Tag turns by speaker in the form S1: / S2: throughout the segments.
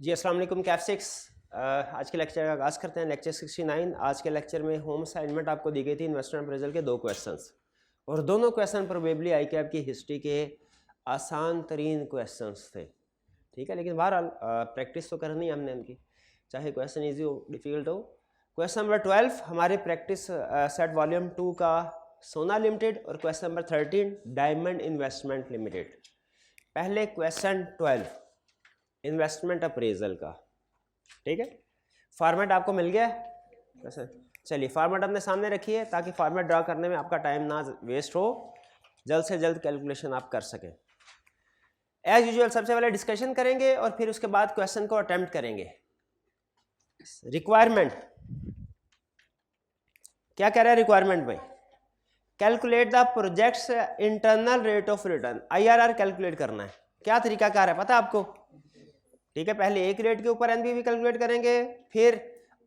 S1: जी अस्सलाम वालेकुम कैफ 6। आज के लेक्चर का आगाज़ करते हैं। लेक्चर 69। आज के लेक्चर में होम असाइनमेंट आपको दी गई थी इन्वेस्टमेंट अप्रेजल के 2 क्वेश्चंस, और दोनों क्वेश्चन प्रोबेबली आई कैप की हिस्ट्री के आसान तरीन क्वेश्चंस थे। ठीक है, लेकिन बहरहाल प्रैक्टिस तो करनी है हमने उनकी, चाहे क्वेश्चन ईजी हो डिफ़िकल्ट हो। क्वेश्चन नंबर 12 हमारे प्रैक्टिस सेट वॉल्यूम 2 का सोना लिमिटेड, और question number 13 diamond investment limited. पहले क्वेश्चन 12 इन्वेस्टमेंट अप्रेजल का। ठीक है, फॉर्मेट आपको मिल गया है। चलिए फॉर्मेट अपने सामने रखिए ताकि फॉर्मेट ड्रा करने में आपका टाइम ना वेस्ट हो, जल्द से जल्द कैलकुलेशन आप कर सकें। एज यूजुअल सबसे पहले डिस्कशन करेंगे और फिर उसके बाद क्वेश्चन को अटेम्प्ट करेंगे। रिक्वायरमेंट क्या कह रहा है रिक्वायरमेंट में? Calculate the projects internal rate of return, IRR calculate करना है। क्या तरीका कार है पता है आपको? ठीक है, पहले एक रेट के ऊपर एनपीवी कैलकुलेट करेंगे, फिर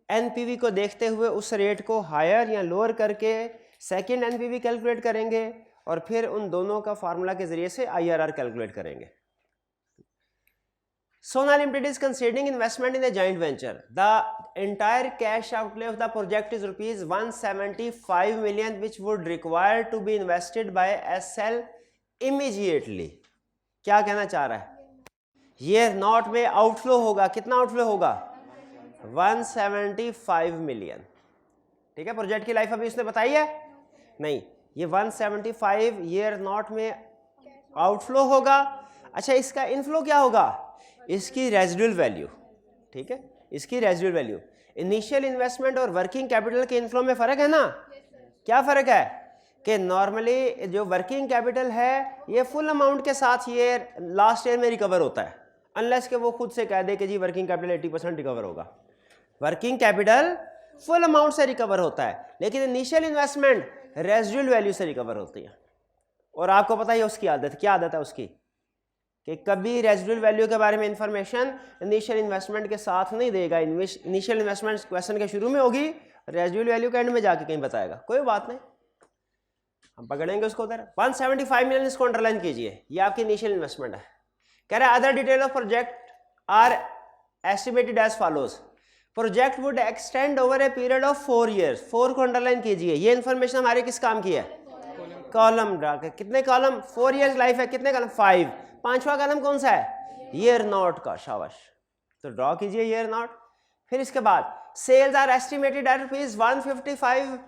S1: एनपीवी को देखते हुए उस रेट को हायर या लोअर करके सेकंड एनपीवी कैलकुलेट करेंगे, और फिर उन दोनों का फार्मूला के जरिए से IRR कैलकुलेट करेंगे। Sona limited is considering investment in the joint venture. The entire cash outlay of the project is ₹175 million which would require to be invested by SL immediately. क्या कहना चाह रहा है? ये नॉट में आउटफ्लो होगा, कितना आउटफ्लो होगा? 175 मिलियन। ठीक है, प्रोजेक्ट की लाइफ अभी उसने बताई है नहीं, ये 175 ईयर नॉट में आउटफ्लो होगा। अच्छा, इसका इनफ्लो क्या होगा? इसकी रेजिडुअल वैल्यू। ठीक है, इसकी रेजिडुअल वैल्यू। इनिशियल इन्वेस्टमेंट और वर्किंग कैपिटल के इनफ्लो में फर्क है ना? क्या फर्क है कि नॉर्मली जो वर्किंग कैपिटल है ये फुल अमाउंट के साथ ये लास्ट ईयर में रिकवर होता है, अनलेस कि वो खुद से कह दे कि जी वर्किंग कैपिटल 80% रिकवर होगा। वर्किंग कैपिटल फुल अमाउंट से रिकवर होता है, लेकिन इनिशियल इन्वेस्टमेंट रेजिडुअल वैल्यू से रिकवर होती है। और आपको पता ही है उसकी आदत, क्या आदत है उसकी, कि कभी रेजिडुअल वैल्यू के बारे में इंफॉर्मेशन इनिशियल इन्वेस्टमेंट के साथ नहीं देगा। इनिशियल इन्वेस्टमेंट क्वेश्चन के शुरू में होगी, रेजिडुअल वैल्यू के एंड में जाके कहीं बताएगा। कोई बात नहीं, हम पकड़ेंगे उसको उधर। 175 मिलियन इसको अंडरलाइन कीजिए, ये आपकी इनिशियल इन्वेस्टमेंट है। कह रहा है other detail of project are estimated as follows. Project would extend over a period of 4 years। 4 को अंडरलाइन कीजिए। ये इन्फॉर्मेशन हमारे किस काम की है? कॉलम ड्रा के। कितने कॉलम? 4 years लाइफ है, कितने कॉलम? 5। 5वां कॉलम कौन सा है? ईयर नॉट का। शाबाश, तो ड्रॉ कीजिए ईयर नॉट। फिर इसके बाद sales are estimated at ₹155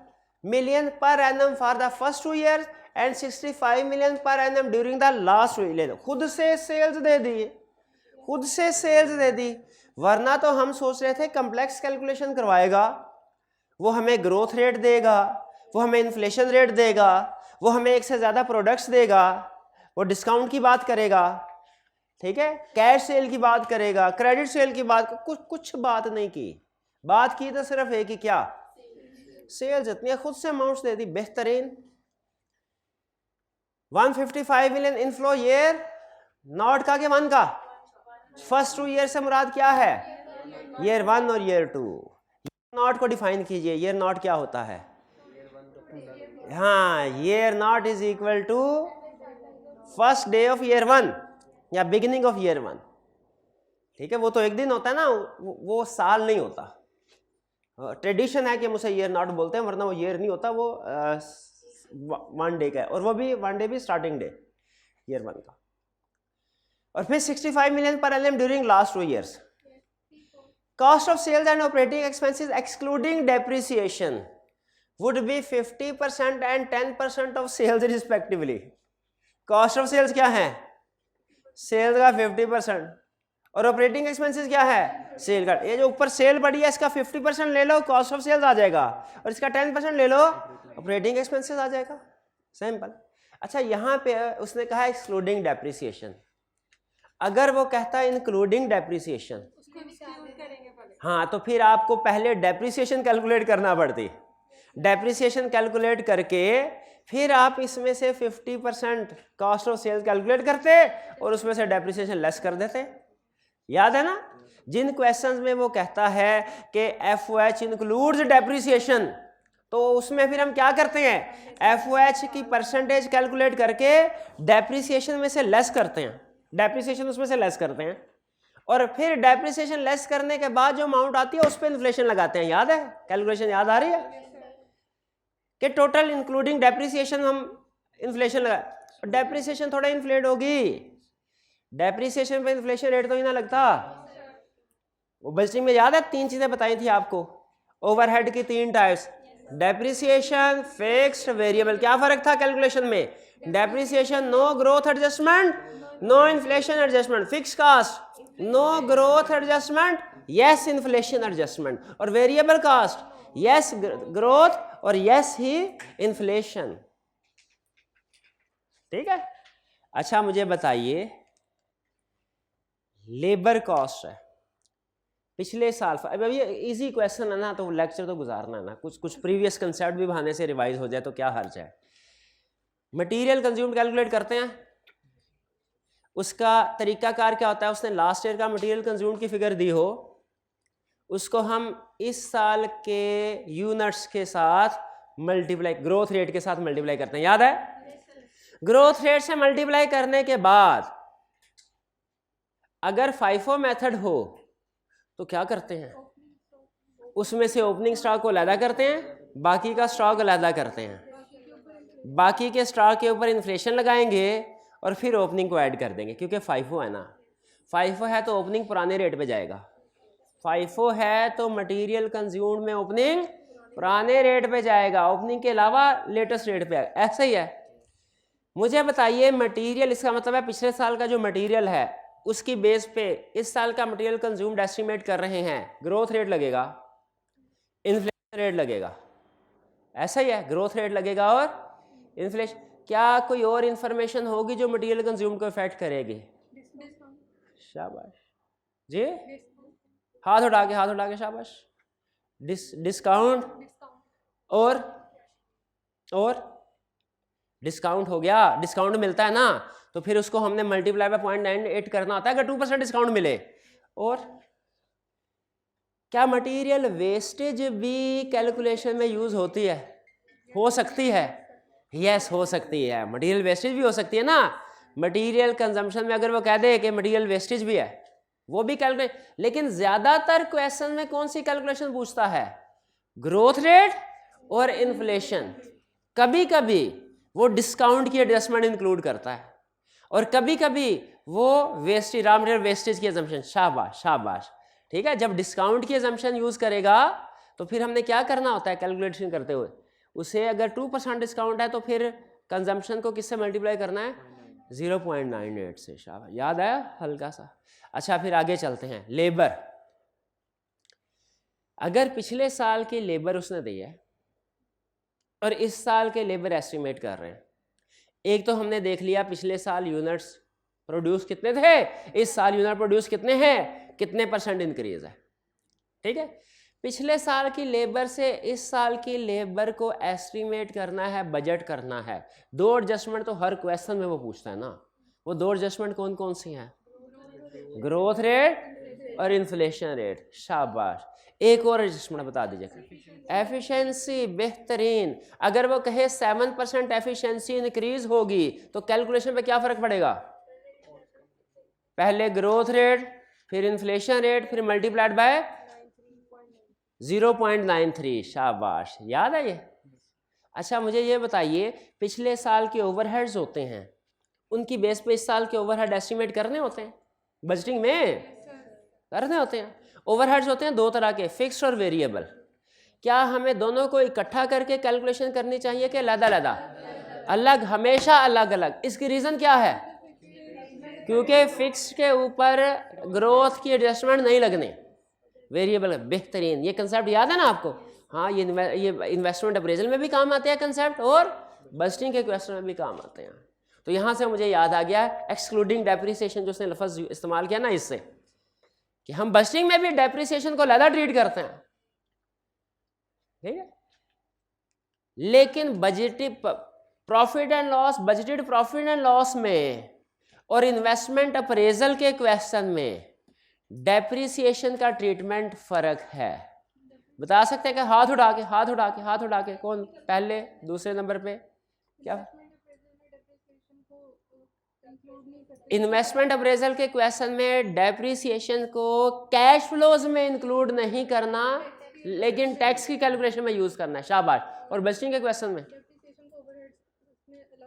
S1: million per annum for the first 2 years and 65 million per annum during the last 2 years। खुद से सेल्स दे दी, खुद से सेल्स दे दी, वरना तो हम सोच रहे थे कम्प्लेक्स कैलकुलेशन करवाएगा, वो हमें ग्रोथ रेट देगा, वो हमें इन्फ्लेशन रेट देगा, वो हमें एक से ज्यादा प्रोडक्ट्स देगा, वो डिस्काउंट की बात करेगा, ठीक है, कैश सेल की बात करेगा, क्रेडिट सेल की बात, कुछ बात नहीं की। बात की तो सिर्फ एक ही, क्या? सेल्स। इतनी खुद से अमाउंट्स दे दी, बेहतरीन। 155 मिलियन इनफ्लो ईयर नॉट का के 1 का। फर्स्ट 2 years से मुराद क्या है? ईयर 1 और ईयर 2। नॉट को डिफाइन कीजिए, ईयर नॉट क्या होता है? हाँ, year nought is equal to first day of year 1 या बिगिनिंग ऑफ ईयर 1। ठीक है, वो तो एक दिन होता है ना, वो साल नहीं होता। ट्रेडिशन है कि हम उसे ईयर नॉट बोलते हैं, वरना वो ईयर नहीं होता, वो 1 डे का है, और वो भी 1 डे भी स्टार्टिंग डे ईयर 1 का। और फिर 65 million per annum during last 2 years। Cost of sales and operating expenses excluding depreciation would be 50% and 10% of sales respectively. Cost of sales क्या है? सेल्स का 50%, और ऑपरेटिंग एक्सपेंसेस क्या है? सेल का। ये जो ऊपर सेल पड़ी है इसका 50% ले लो, कॉस्ट ऑफ सेल्स आ जाएगा, और इसका 10% ले लो, ऑपरेटिंग एक्सपेंसेस आ जाएगा। सिंपल। अच्छा, यहाँ पे उसने कहा एक्सक्लूडिंग डेप्रिसिएशन। अगर वो कहता है इंक्लूडिंग डेप्रिसिएशन, हाँ, तो फिर आपको पहले डेप्रिसिएशन कैलकुलेट करना पड़ती। डेप्रिसिएशन कैलकुलेट करके फिर आप इसमें से 50% कॉस्ट ऑफ सेल्स कैलकुलेट करते और उसमें से डेप्रिसिएशन लेस कर देते। याद है ना? जिन क्वेश्चंस में वो कहता है कि FOH इंक्लूड्स डेप्रिसिएशन, तो उसमें फिर हम क्या करते हैं? FOH की परसेंटेज कैलकुलेट करके डेप्रिसिएशन में से लेस करते हैं, डेप्रिसिएशन उसमें से लेस करते हैं, और फिर डेप्रिसिएशन लेस करने के बाद जो अमाउंट आती है उस पर इन्फ्लेशन लगाते हैं। याद है कैलकुलेशन, याद आ रही है कि टोटल इंक्लूडिंग डेप्रिसिएशन हम इन्फ्लेशन लगा, डेप्रिसिएशन थोड़ा इन्फ्लेट होगी, डेप्रिसिएशन पे इन्फ्लेशन रेट तो ही ना लगता। वो बजटिंग में याद है 3 चीजें बताई थी आपको, ओवरहेड की 3 टाइप्स, डेप्रिसिएशन, फिक्स्ड, वेरिएबल। क्या फर्क था कैलकुलेशन में? Depreciation no growth adjustment, no inflation adjustment, fix cost no growth adjustment, yes inflation adjustment, और वेरिएबल कास्ट यस ग्रोथ और यस ही इन्फ्लेशन। ठीक है, अच्छा मुझे बताइए लेबर कॉस्ट है पिछले साल, अब ये इजी क्वेश्चन है ना, तो लेक्चर तो गुजारना है ना, कुछ प्रीवियस कंसेप्ट भी बहाने से रिवाइज हो जाए तो क्या हर्ज है। मटेरियल कंज्यूम कैलकुलेट करते हैं, उसका तरीकाकार क्या होता है, उसने लास्ट ईयर का मटेरियल कंज्यूम की फिगर दी हो, उसको हम इस साल के यूनिट्स के साथ मल्टीप्लाई, ग्रोथ रेट के साथ मल्टीप्लाई करते हैं। याद है ग्रोथ रेट से मल्टीप्लाई करने के बाद अगर FIFO मेथड हो तो क्या करते हैं, उसमें से ओपनिंग स्टॉक को अलहदा करते हैं, बाकी का स्टॉक अलहदा करते हैं, बाकी के स्टॉक के ऊपर इन्फ्लेशन लगाएंगे और फिर ओपनिंग को ऐड कर देंगे, क्योंकि FIFO है ना, FIFO है तो ओपनिंग पुराने रेट पे जाएगा, FIFO है तो मटेरियल कंज्यूम्ड में ओपनिंग पुराने रेट पे जाएगा, ओपनिंग के अलावा लेटेस्ट रेट पे आएगा। ऐसा ही है। मुझे बताइए मटेरियल, इसका मतलब है पिछले साल का जो मटेरियल है उसकी बेस पे इस साल का मटेरियल कंज्यूम्ड एस्टिमेट कर रहे हैं, ग्रोथ रेट लगेगा, इन्फ्लेशन रेट लगेगा, ऐसा ही है, ग्रोथ रेट लगेगा और इन्फ्लेशन। क्या कोई और इंफॉर्मेशन होगी जो मटेरियल कंज्यूम्ड को इफेक्ट करेगी? शाबाश जी, हाथ उठा के शाबाश। डिस्काउंट और डिस्काउंट हो गया, डिस्काउंट मिलता है ना, तो फिर उसको हमने मल्टीप्लाई बाय 0.98 करना होता है अगर 2% डिस्काउंट मिले। और क्या मटेरियल वेस्टेज भी कैलकुलेशन में यूज होती है? हो सकती है, यस हो सकती है, मटेरियल वेस्टेज भी हो सकती है ना। मटेरियल कंजम्पशन में अगर वो कह दे कि मटेरियल वेस्टेज भी है, वो भी कैलकुलेट, लेकिन ज्यादातर क्वेश्चन में कौन सी कैलकुलेशन पूछता है? ग्रोथ रेट और इन्फ्लेशन। कभी कभी वो डिस्काउंट की एडजस्टमेंट इंक्लूड करता है और कभी कभी वो वेस्टेज, रॉ मटेरियल वेस्टेज की अजम्पशन। शाबाश शाबाश, ठीक है। जब डिस्काउंट की अजम्पशन यूज करेगा तो फिर हमने क्या करना होता है कैलकुलेशन करते हुए, उसे अगर 2% डिस्काउंट है तो फिर कंजम्पशन को किससे मल्टीप्लाई करना है? 0.98 से। शाबाश, याद आया हल्का सा। अच्छा फिर आगे चलते हैं। लेबर, अगर पिछले साल की लेबर उसने दी है और इस साल के लेबर एस्टिमेट कर रहे हैं, एक तो हमने देख लिया पिछले साल यूनिट्स प्रोड्यूस कितने थे, इस साल यूनिट प्रोड्यूस कितने हैं, कितने % इंक्रीज है, ठीक है। पिछले साल की लेबर से इस साल की लेबर को एस्टिमेट करना है, बजट करना है। 2 एडजस्टमेंट तो हर क्वेश्चन में वो पूछता है ना, वो 2 एडजस्टमेंट कौन कौन सी हैं? ग्रोथ रेट और इन्फ्लेशन रेट। शाबाश, एक और एडजस्टमेंट बता दीजिएगा। एफिशिएंसी, बेहतरीन। अगर वो कहे 7% एफिशिएंसी इंक्रीज होगी तो कैलकुलेशन पे क्या फर्क पड़ेगा? पहले ग्रोथ रेट, फिर इन्फ्लेशन रेट, फिर मल्टीप्लाइड बाय 0.93। शाबाश, याद है ये। अच्छा मुझे ये बताइए, पिछले साल के ओवरहेड्स होते हैं, उनकी बेस पे इस साल के ओवरहेड एस्टिमेट करने होते हैं, बजटिंग में करने होते हैं। ओवरहेड्स होते हैं 2 तरह के, फिक्स्ड और वेरिएबल। क्या हमें दोनों को इकट्ठा करके कैलकुलेशन करनी चाहिए कि अलग-अलग? अलग, हमेशा अलग अलग। इसकी रीजन क्या है? क्योंकि फिक्स्ड के ऊपर ग्रोथ की एडजस्टमेंट नहीं लगने, वेरिएबल। बेहतरीन, ये कंसेप्ट याद है ना आपको? हाँ, ये इन्वेस्टमेंट अप्रेजल में भी काम आते हैं कंसेप्ट, और बजटिंग के क्वेश्चन में भी काम आते हैं। तो यहाँ से मुझे याद आ गया एक्सक्लूडिंग डेप्रिसिएशन, जो उसने लफ्ज इस्तेमाल किया ना, इससे कि हम बजटिंग में भी डेप्रिसिएशन को अलग ट्रीट करते हैं, ठीक है। लेकिन budgeted profit and loss, budgeted profit and loss में और इन्वेस्टमेंट अप्रेजल के क्वेश्चन में डेप्रिसिएशन का ट्रीटमेंट फर्क है। बता सकते हैं कि हाथ उठा के कौन पहले दूसरे नंबर पे? क्या इन्वेस्टमेंट अप्रेजल के क्वेश्चन में डेप्रिसिएशन को कैश फ्लोज में इंक्लूड नहीं करना, लेकिन टैक्स की कैलकुलेशन में यूज करना है। शाबाश। और बजटिंग के क्वेश्चन में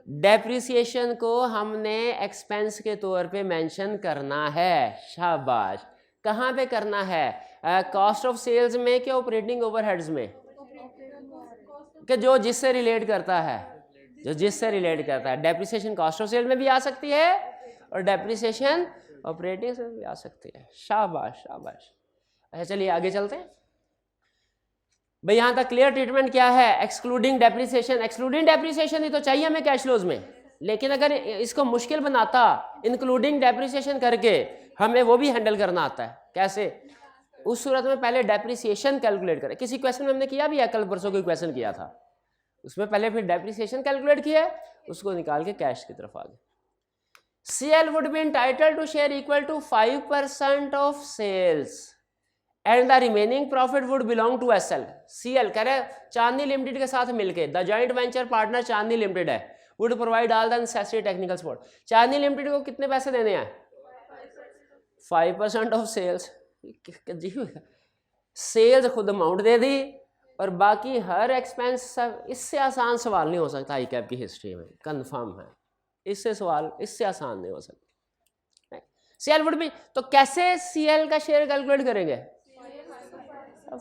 S1: डेप्रिसिएशन को हमने एक्सपेंस के तौर पे मेंशन करना है। शाबाश। कहाँ पे करना है? कॉस्ट ऑफ सेल्स में कि ऑपरेटिंग ओवरहेड्स में? कि जो जिससे रिलेट करता है, जो जिससे रिलेट करता है। डेप्रिसिएशन कॉस्ट ऑफ सेल्स में भी आ सकती है और डेप्रिसिएशन ऑपरेटिंग से भी आ सकती है। शाबाश शाबाश। अच्छा चलिए आगे चलते हैं भाई। यहां तक क्लियर ट्रीटमेंट क्या है? Excluding depreciation. एक्सक्लूडिंग डेप्रिसिएशन ही तो चाहिए हमें कैश फ्लोज में, लेकिन अगर इसको मुश्किल बनाता इंक्लूडिंग डेप्रिसिएशन करके, हमें वो भी हैंडल करना आता है। कैसे? उस सूरत में पहले डेप्रिसिएशन कैलकुलेट करें। किसी क्वेश्चन में हमने किया भी है, कल परसों कोई क्वेश्चन किया था, उसमें पहले फिर डेप्रिसिएशन कैलकुलेट किया, उसको निकाल के कैश की तरफ आ गए। CL would be entitled to share equal to 5% of sales and the remaining profit would belong to SL. CL कह रहे चांदनी लिमिटेड के साथ मिलके, the joint venture partner Chandni limited है, would provide all the necessary technical support. Chandni limited को कितने पैसे देने हैं? 5% ऑफ सेल्स। सेल्स खुद अमाउंट दे दी और बाकी हर एक्सपेंस सब। इससे आसान सवाल नहीं हो सकता आई कैप की हिस्ट्री में, कंफर्म है। इससे सवाल इससे आसान नहीं हो सकता। CL वुड भी, तो कैसे CL का शेयर कैलकुलेट करेंगे?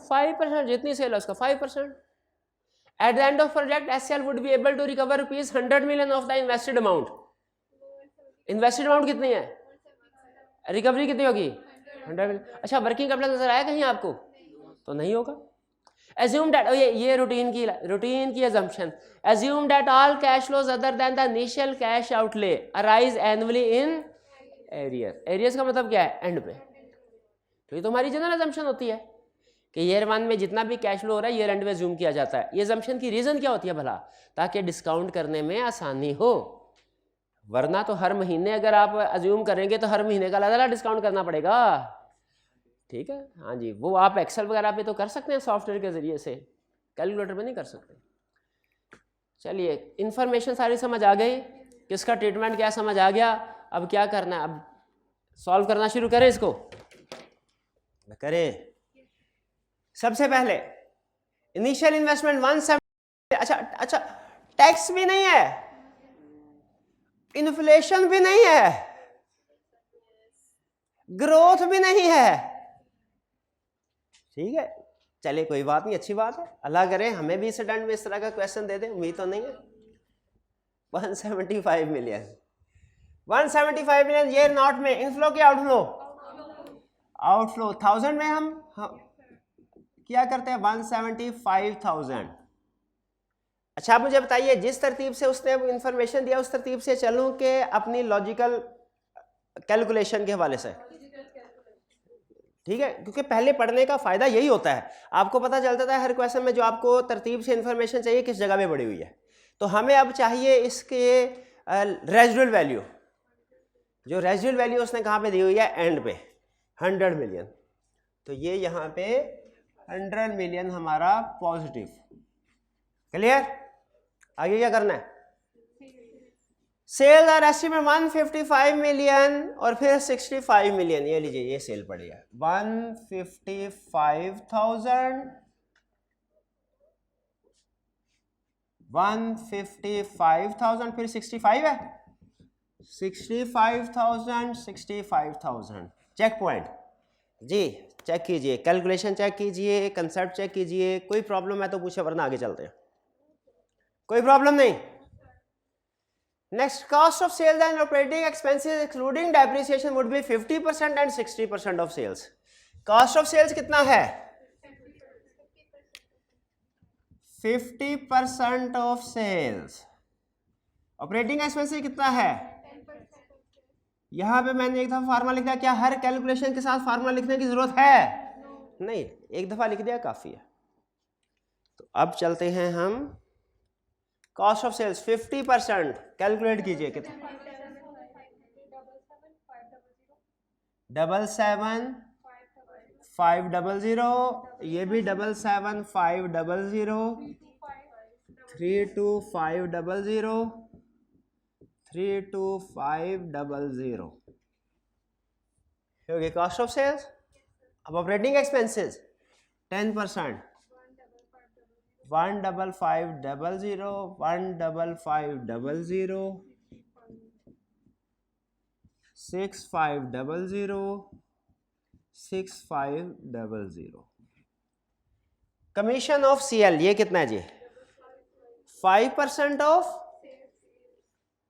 S1: 5%, जितनी सेल है उसका 5%। At the end of project SL would be able to recover rupees 100 million of the invested amount. Invested amount कितनी है? रिकवरी कितनी होगी? 100 million। अच्छा, वर्किंग कैपिटल नजर आया कहीं आपको? तो नहीं होगा। Assume that, ये रूटीन की assumption, assume that all cash flows other than the initial cash outlay arise annually in arrears। arrears का मतलब क्या है? एंड पे। तो ये तो हमारी जनरल assumption होती है कि ईयर 1 में जितना भी कैश फ्लो हो रहा है ईयर एंड में assume किया जाता है। ये assumption की रीजन क्या होती है भला? ताकि डिस्काउंट करने में आसानी हो, वरना तो हर महीने अगर आप assume करेंगे तो हर महीने का अलग-अलग डिस्काउंट करना पड़ेगा। ठीक है, हाँ जी। वो आप एक्सेल वगैरह पे तो कर सकते हैं सॉफ्टवेयर के जरिए से, कैलकुलेटर पे नहीं कर सकते। चलिए, इंफॉर्मेशन सारी समझ आ गई, किसका ट्रीटमेंट क्या समझ आ गया। अब क्या करना है? अब सॉल्व करना शुरू करें इसको। करें। सबसे पहले इनिशियल इन्वेस्टमेंट 170। अच्छा, टैक्स भी नहीं है, इन्फ्लेशन भी नहीं है, ग्रोथ भी नहीं है। ठीक है, चलिए कोई बात नहीं, अच्छी बात है। अल्लाह करे हमें भी स्टूडेंट में इस तरह का क्वेश्चन दे दे, उम्मीद तो नहीं है। 175 मिलियन, 175 मिलियन ईयर नॉट में इनफ्लो की आउटफ्लो? आउटफ्लो 1000 में हम क्या करते हैं? 175,000। अच्छा, आप मुझे बताइए, जिस तरतीब से उसने इंफॉर्मेशन दिया उस तरतीब से चलूं कि अपनी लॉजिकल कैलकुलेशन के हवाले से? ठीक है, क्योंकि पहले पढ़ने का फायदा यही होता है, आपको पता चलता था हर क्वेश्चन में जो आपको तरतीब से इंफॉर्मेशन चाहिए किस जगह पे पड़ी हुई है। तो हमें अब चाहिए इसके रेजिडुअल वैल्यू। जो रेजिडुअल वैल्यू उसने कहाँ पे दी हुई है? एंड पे 100 मिलियन। तो ये यहाँ पे 100 मिलियन हमारा पॉजिटिव। क्लियर? आगे क्या करना है? सेल आर एस्टिमेट 155 मिलियन और फिर 65 मिलियन। ये लीजिए, ये सेल पड़ी है 155,000, 155,000 फिर 65 है, 65,000, 65,000। चेक पॉइंट जी, चेक कीजिए, कैलकुलेशन चेक कीजिए, कंसेप्ट चेक कीजिए। कोई प्रॉब्लम है तो पूछे, वरना आगे चलते हैं। कोई प्रॉब्लम नहीं। Next, cost of sales and operating expenses excluding depreciation would be 50% and 60% of sales. Cost of sales कितना है? 50% ऑफ सेल्स। ऑपरेटिंग एक्सपेंसेस कितना है? यहां पे मैंने एक दफा फार्मूला लिखा। क्या हर कैलकुलेशन के साथ फार्मूला लिखने की जरूरत है? नहीं, एक दफा लिख दिया काफी है। तो अब चलते हैं हम कॉस्ट ऑफ सेल्स 50%। कैलकुलेट कीजिए कितना? 77,500, ये भी 77,500, 32,500, 32500 ओके। कॉस्ट ऑफ सेल्स, अब operating expenses 10%, 15500, 15500, 6500, 6500। Commission of CL ये कितना है जी? 5% of,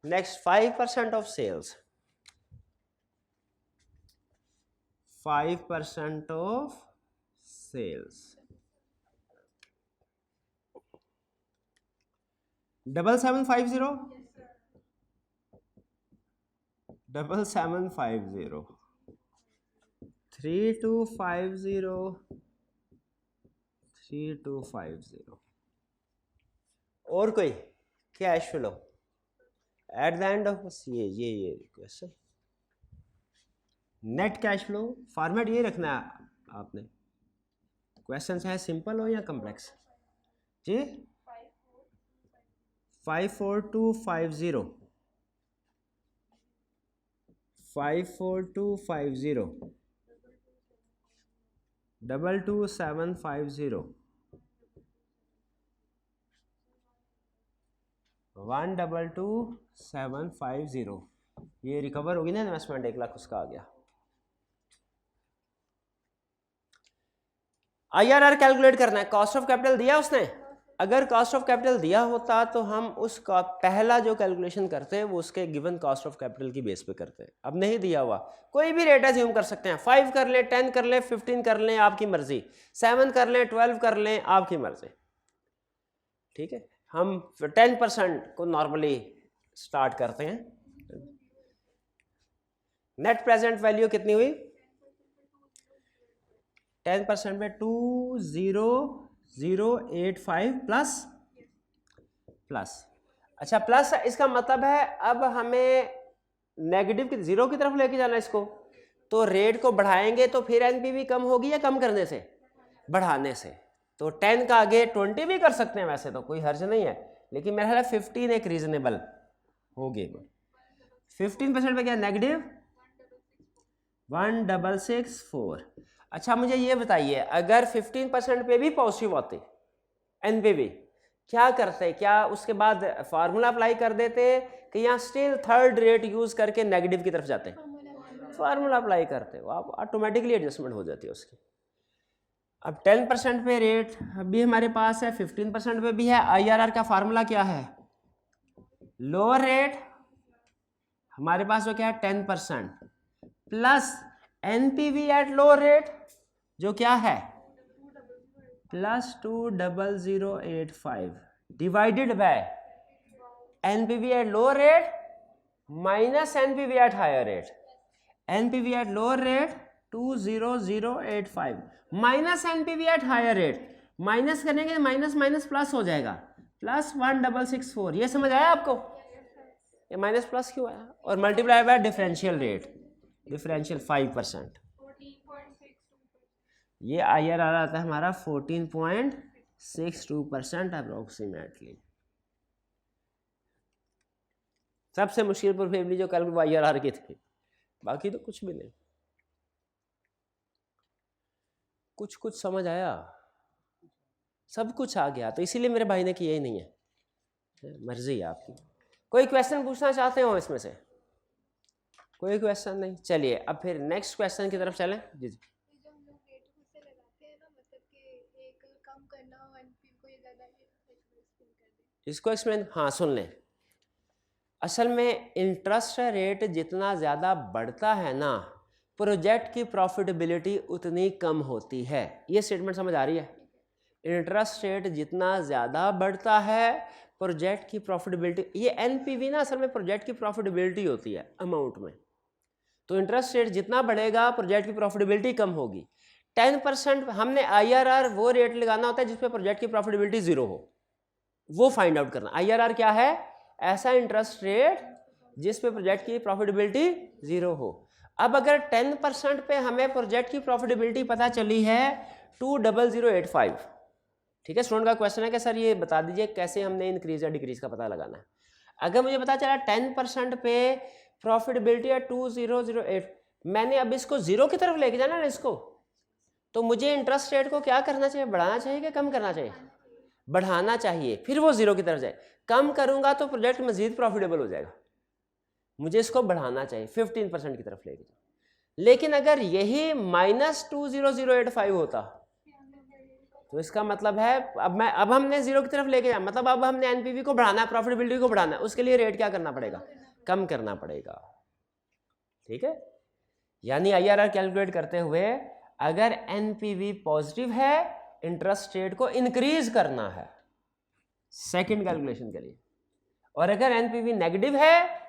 S1: next 5% of sales, 5% of sales. 7750, 7750, 3250, 3250। और कोई cash flow at the end of, बस ये question. Net cash flow format ये रखना है आपने, क्वेश्चन चाहे सिंपल हो या कॉम्प्लेक्स जी। 54250, 54250, 22750, 122,750। ये रिकवर होगी ना इन्वेस्टमेंट, 1 लाख उसका आ गया। IRR कैलकुलेट करना है, कॉस्ट ऑफ कैपिटल दिया उसने। अगर कॉस्ट ऑफ कैपिटल दिया होता तो हम उसका पहला जो कैलकुलेशन करते हैं वो उसके गिवन कॉस्ट ऑफ कैपिटल की बेस पे करते हैं। अब नहीं दिया हुआ, कोई भी रेट अज्यूम कर सकते हैं, 5 कर लें, 10 कर लें, 15 कर लें, आपकी मर्जी, 7 कर लें, 12 कर लें, आपकी मर्जी। ठीक है, हम 10% को नॉर्मली स्टार्ट करते हैं। नेट प्रेजेंट वैल्यू कितनी हुई? 10% में 20085 प्लस। अच्छा प्लस, इसका मतलब है अब हमें नेगेटिव की, जीरो की तरफ लेके जाना इसको, तो रेट को बढ़ाएंगे तो फिर एनपीवी कम होगी या कम करने से? बढ़ाने से। तो 10 का आगे 20 भी कर सकते हैं, वैसे तो कोई हर्ज नहीं है, लेकिन मेरा ख्याल है 15 एक रीजनेबल होगी। 15% पे क्या नेगेटिव 1664। अच्छा मुझे ये बताइए, अगर 15% पे भी पॉजिटिव होते एनपीवी, क्या करते? क्या उसके बाद फार्मूला अप्लाई कर देते कि यहाँ स्टिल थर्ड रेट यूज करके नेगेटिव की तरफ जाते? फार्मूला अप्लाई करते हो आप, ऑटोमेटिकली एडजस्टमेंट हो जाती है उसकी। अब 10% पे रेट अभी हमारे पास है, 15% पे भी है। IRR का फार्मूला क्या है? लोअर रेट हमारे पास जो क्या है 10% plus NPV at lower rate जो क्या है +20085 divided by NPV at lower rate minus NPV at higher rate. NPV at lower rate 20085 minus NPV at higher rate, minus करेंगे माइनस माइनस प्लस हो जाएगा, +1664। ये समझ आया आपको? ये माइनस प्लस क्यों आया? और multiply by differential rate, differential 5%। ये IRR आता है हमारा 14.62% अप्रोक्सीमेटली। सबसे मुश्किल प्रोबेबली जो कल IRR की थी, बाकी तो कुछ भी नहीं। कुछ समझ आया, सब कुछ आ गया, तो इसीलिए मेरे भाई ने किया ही नहीं है, मर्जी है आपकी। कोई क्वेश्चन पूछना चाहते हो इसमें से? कोई क्वेश्चन नहीं? चलिए अब फिर नेक्स्ट क्वेश्चन की तरफ चलें। जी जी। इसको एक्सप्लेन, हाँ सुन लें। असल में इंटरेस्ट रेट जितना ज़्यादा बढ़ता है ना, प्रोजेक्ट की प्रॉफिटेबिलिटी उतनी कम होती है। ये स्टेटमेंट समझ आ रही है? इंटरेस्ट रेट जितना ज़्यादा बढ़ता है प्रोजेक्ट की प्रॉफिटेबिलिटी, ये एनपीवी ना असल में प्रोजेक्ट की प्रॉफिटेबिलिटी होती है अमाउंट में। तो इंटरेस्ट रेट जितना बढ़ेगा प्रोजेक्ट की प्रॉफिटेबिलिटी कम होगी। 10% हमने IRR वो रेट लगाना होता है जिसपे प्रोजेक्ट की प्रॉफिटेबिलिटी जीरो हो, वो फाइंड आउट करना। IRR क्या है? ऐसा इंटरेस्ट रेट जिस पे प्रोजेक्ट की प्रॉफिटेबिलिटी जीरो हो। अब अगर 10% पे हमें प्रोजेक्ट की प्रॉफिटेबिलिटी पता चली है 20085, ठीक है, स्टूडेंट का क्वेश्चन है कि सर ये बता दीजिए कैसे हमने इंक्रीज या डिक्रीज का पता लगाना है। अगर मुझे पता चला 10% पे प्रॉफिटेबिलिटी है 2008, मैंने अब इसको जीरो की तरफ लेके जाना ना इसको, तो मुझे इंटरेस्ट रेट को क्या करना चाहिए, बढ़ाना चाहिए कि कम करना चाहिए? बढ़ाना चाहिए, फिर वो जीरो की तरफ जाए। कम करूंगा तो प्रोजेक्ट मजीद प्रॉफिटेबल हो जाएगा, मुझे इसको बढ़ाना चाहिए 15% की तरफ लेके जाओ। लेकिन अगर यही -20085 होता तो इसका मतलब है अब हमने जीरो की तरफ लेके जाए, मतलब अब हमने एनपीवी को बढ़ाना है, प्रॉफिटेबिलिटी को बढ़ाना है, उसके लिए रेट क्या करना पड़ेगा, कम करना पड़ेगा। ठीक है, यानी आईआरआर कैलकुलेट करते हुए अगर एनपीवी पॉजिटिव है इंटरेस्ट रेट को इंक्रीज करना है सेकंड कैलकुलेशन के लिए, और अगर एनपीवी नेगेटिव है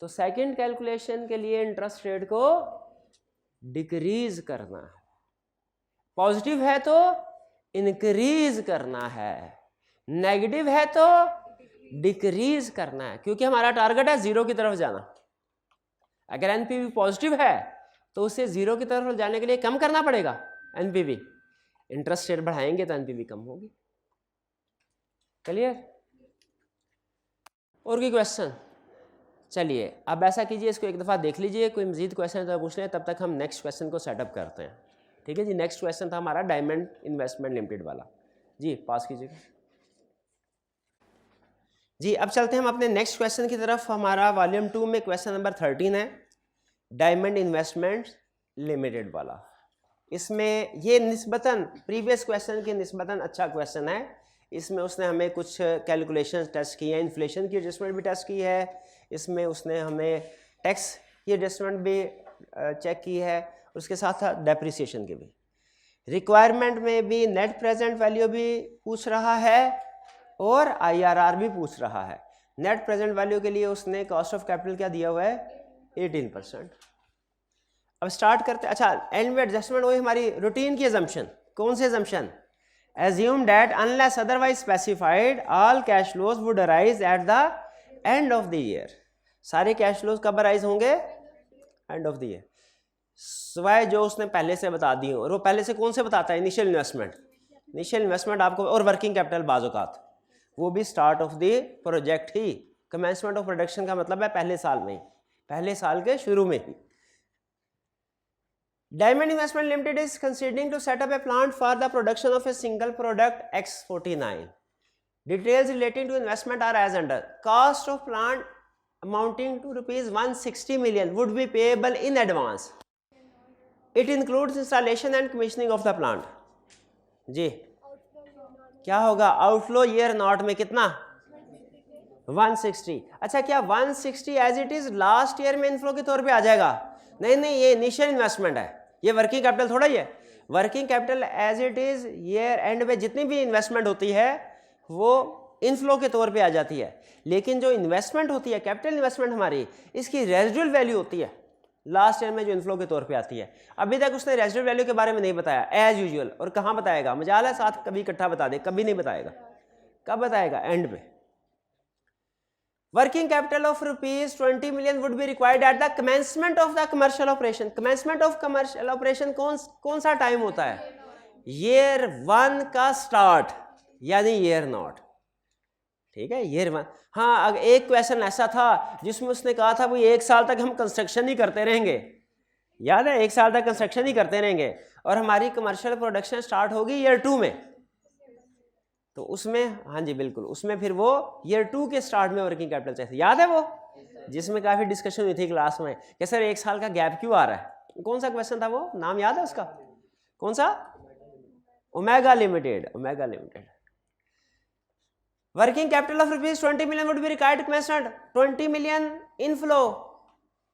S1: तो सेकंड कैलकुलेशन के लिए इंटरेस्ट रेट को डिक्रीज करना है। पॉजिटिव है तो इंक्रीज करना है, नेगेटिव है तो डिक्रीज करना है, क्योंकि हमारा टारगेट है जीरो की तरफ जाना। अगर एनपीवी पॉजिटिव है तो उसे जीरो की तरफ जाने के लिए कम करना पड़ेगा एनपीवी, इंटरेस्ट रेट बढ़ाएंगे तो एनपीवी कम होगी। क्लियर? और कोई क्वेश्चन? चलिए अब ऐसा कीजिए, इसको एक दफ़ा देख लीजिए, कोई मजीद क्वेश्चन तो पूछ लें, तब तक हम नेक्स्ट क्वेश्चन को सेटअप करते हैं। ठीक है जी, नेक्स्ट क्वेश्चन था हमारा डायमंड इन्वेस्टमेंट लिमिटेड वाला। जी पास कीजिएगा जी। अब चलते हैं हम अपने नेक्स्ट क्वेश्चन की तरफ। हमारा वॉल्यूम 2 में क्वेश्चन नंबर 13 है, डायमंड इन्वेस्टमेंट लिमिटेड वाला। इसमें ये निस्बतन प्रीवियस क्वेश्चन के निस्बतन अच्छा क्वेश्चन है। इसमें उसने हमें कुछ कैलकुलेशन टेस्ट की है, इन्फ्लेशन की एडजस्टमेंट भी टेस्ट की है, इसमें उसने हमें टैक्स की एडजस्टमेंट भी चेक की है, उसके साथ साथ डेप्रिसिएशन की भी। रिक्वायरमेंट में भी नेट प्रेजेंट वैल्यू भी पूछ रहा है और आईआरआर भी पूछ रहा है। नेट प्रेजेंट वैल्यू के लिए उसने कॉस्ट ऑफ कैपिटल क्या दिया हुआ है, 18%। अब स्टार्ट करते, अच्छा एंड में एडजस्टमेंट वही हमारी रूटीन की एजम्पशन। कौन सी assumption? Assume that unless otherwise specified all cash flows would arise at the end of the year. सारे कैश फ्लोज कब अराइज होंगे? एंड ऑफ द ईयर, सिवाय जो उसने पहले से बता दी हो। और वो पहले से कौन से बताता है? Initial investment. इनिशियल इन्वेस्टमेंट आपको, और वर्किंग कैपिटल बाज़ औक़ात, वो भी start of the project he. Commencement of production का मतलब है पहले साल में ही, पहले साल के शुरू में ही। Diamond Investment Limited is considering to set up a plant for the production of a single product X49. Details relating to investment are as under. Cost of plant amounting to rupees 160 million would be payable in advance. It includes installation and commissioning of the plant. जी क्या होगा? Outflow year nought में कितना? 160। अच्छा, क्या 160 as it is last year में inflow के तौर पे आ जाएगा? नहीं नहीं, ये इनिशियल इन्वेस्टमेंट है, ये वर्किंग कैपिटल थोड़ा ही है। Working capital as it is year end में जितनी भी इन्वेस्टमेंट होती है वो इनफ्लो के तौर पे आ जाती है, लेकिन जो इन्वेस्टमेंट होती है, कैपिटल इन्वेस्टमेंट हमारी, इसकी रेजिडुअल वैल्यू होती है लास्ट ईयर में जो इनफ्लो के तौर पे आती है। अभी तक उसने रेजिडुअल वैल्यू के बारे में नहीं बताया एज यूजुअल, और कहाँ बताएगा? मजाल है साथ कभी इकट्ठा बता दे, कभी नहीं बताएगा। कब बताएगा? एंड में। Working capital of rupees 20 million would be required at the commencement of the commercial operation. Commencement of commercial operation कौन सा टाइम होता है? ईयर 1 का स्टार्ट, यानी ईयर नॉट। ठीक है, ईयर 1। हाँ, अगर एक क्वेश्चन ऐसा था जिसमें उसने कहा था वो 1 साल तक हम कंस्ट्रक्शन ही करते रहेंगे, याद है? 1 साल तक कंस्ट्रक्शन ही करते रहेंगे और हमारी कमर्शियल प्रोडक्शन स्टार्ट होगी ईयर 2 में। तो उसमें, हाँ जी बिल्कुल, उसमें फिर वो ईयर 2 के स्टार्ट में वर्किंग कैपिटल चाहिए। याद है वो, जिसमें काफ़ी डिस्कशन हुई थी क्लास में कि सर 1 साल का गैप क्यों आ रहा है? कौन सा क्वेश्चन था वो? नाम याद है उसका? कौन सा? Omega limited. Omega limited. Working capital of rupees 20 million would be required commencement. 20 million inflow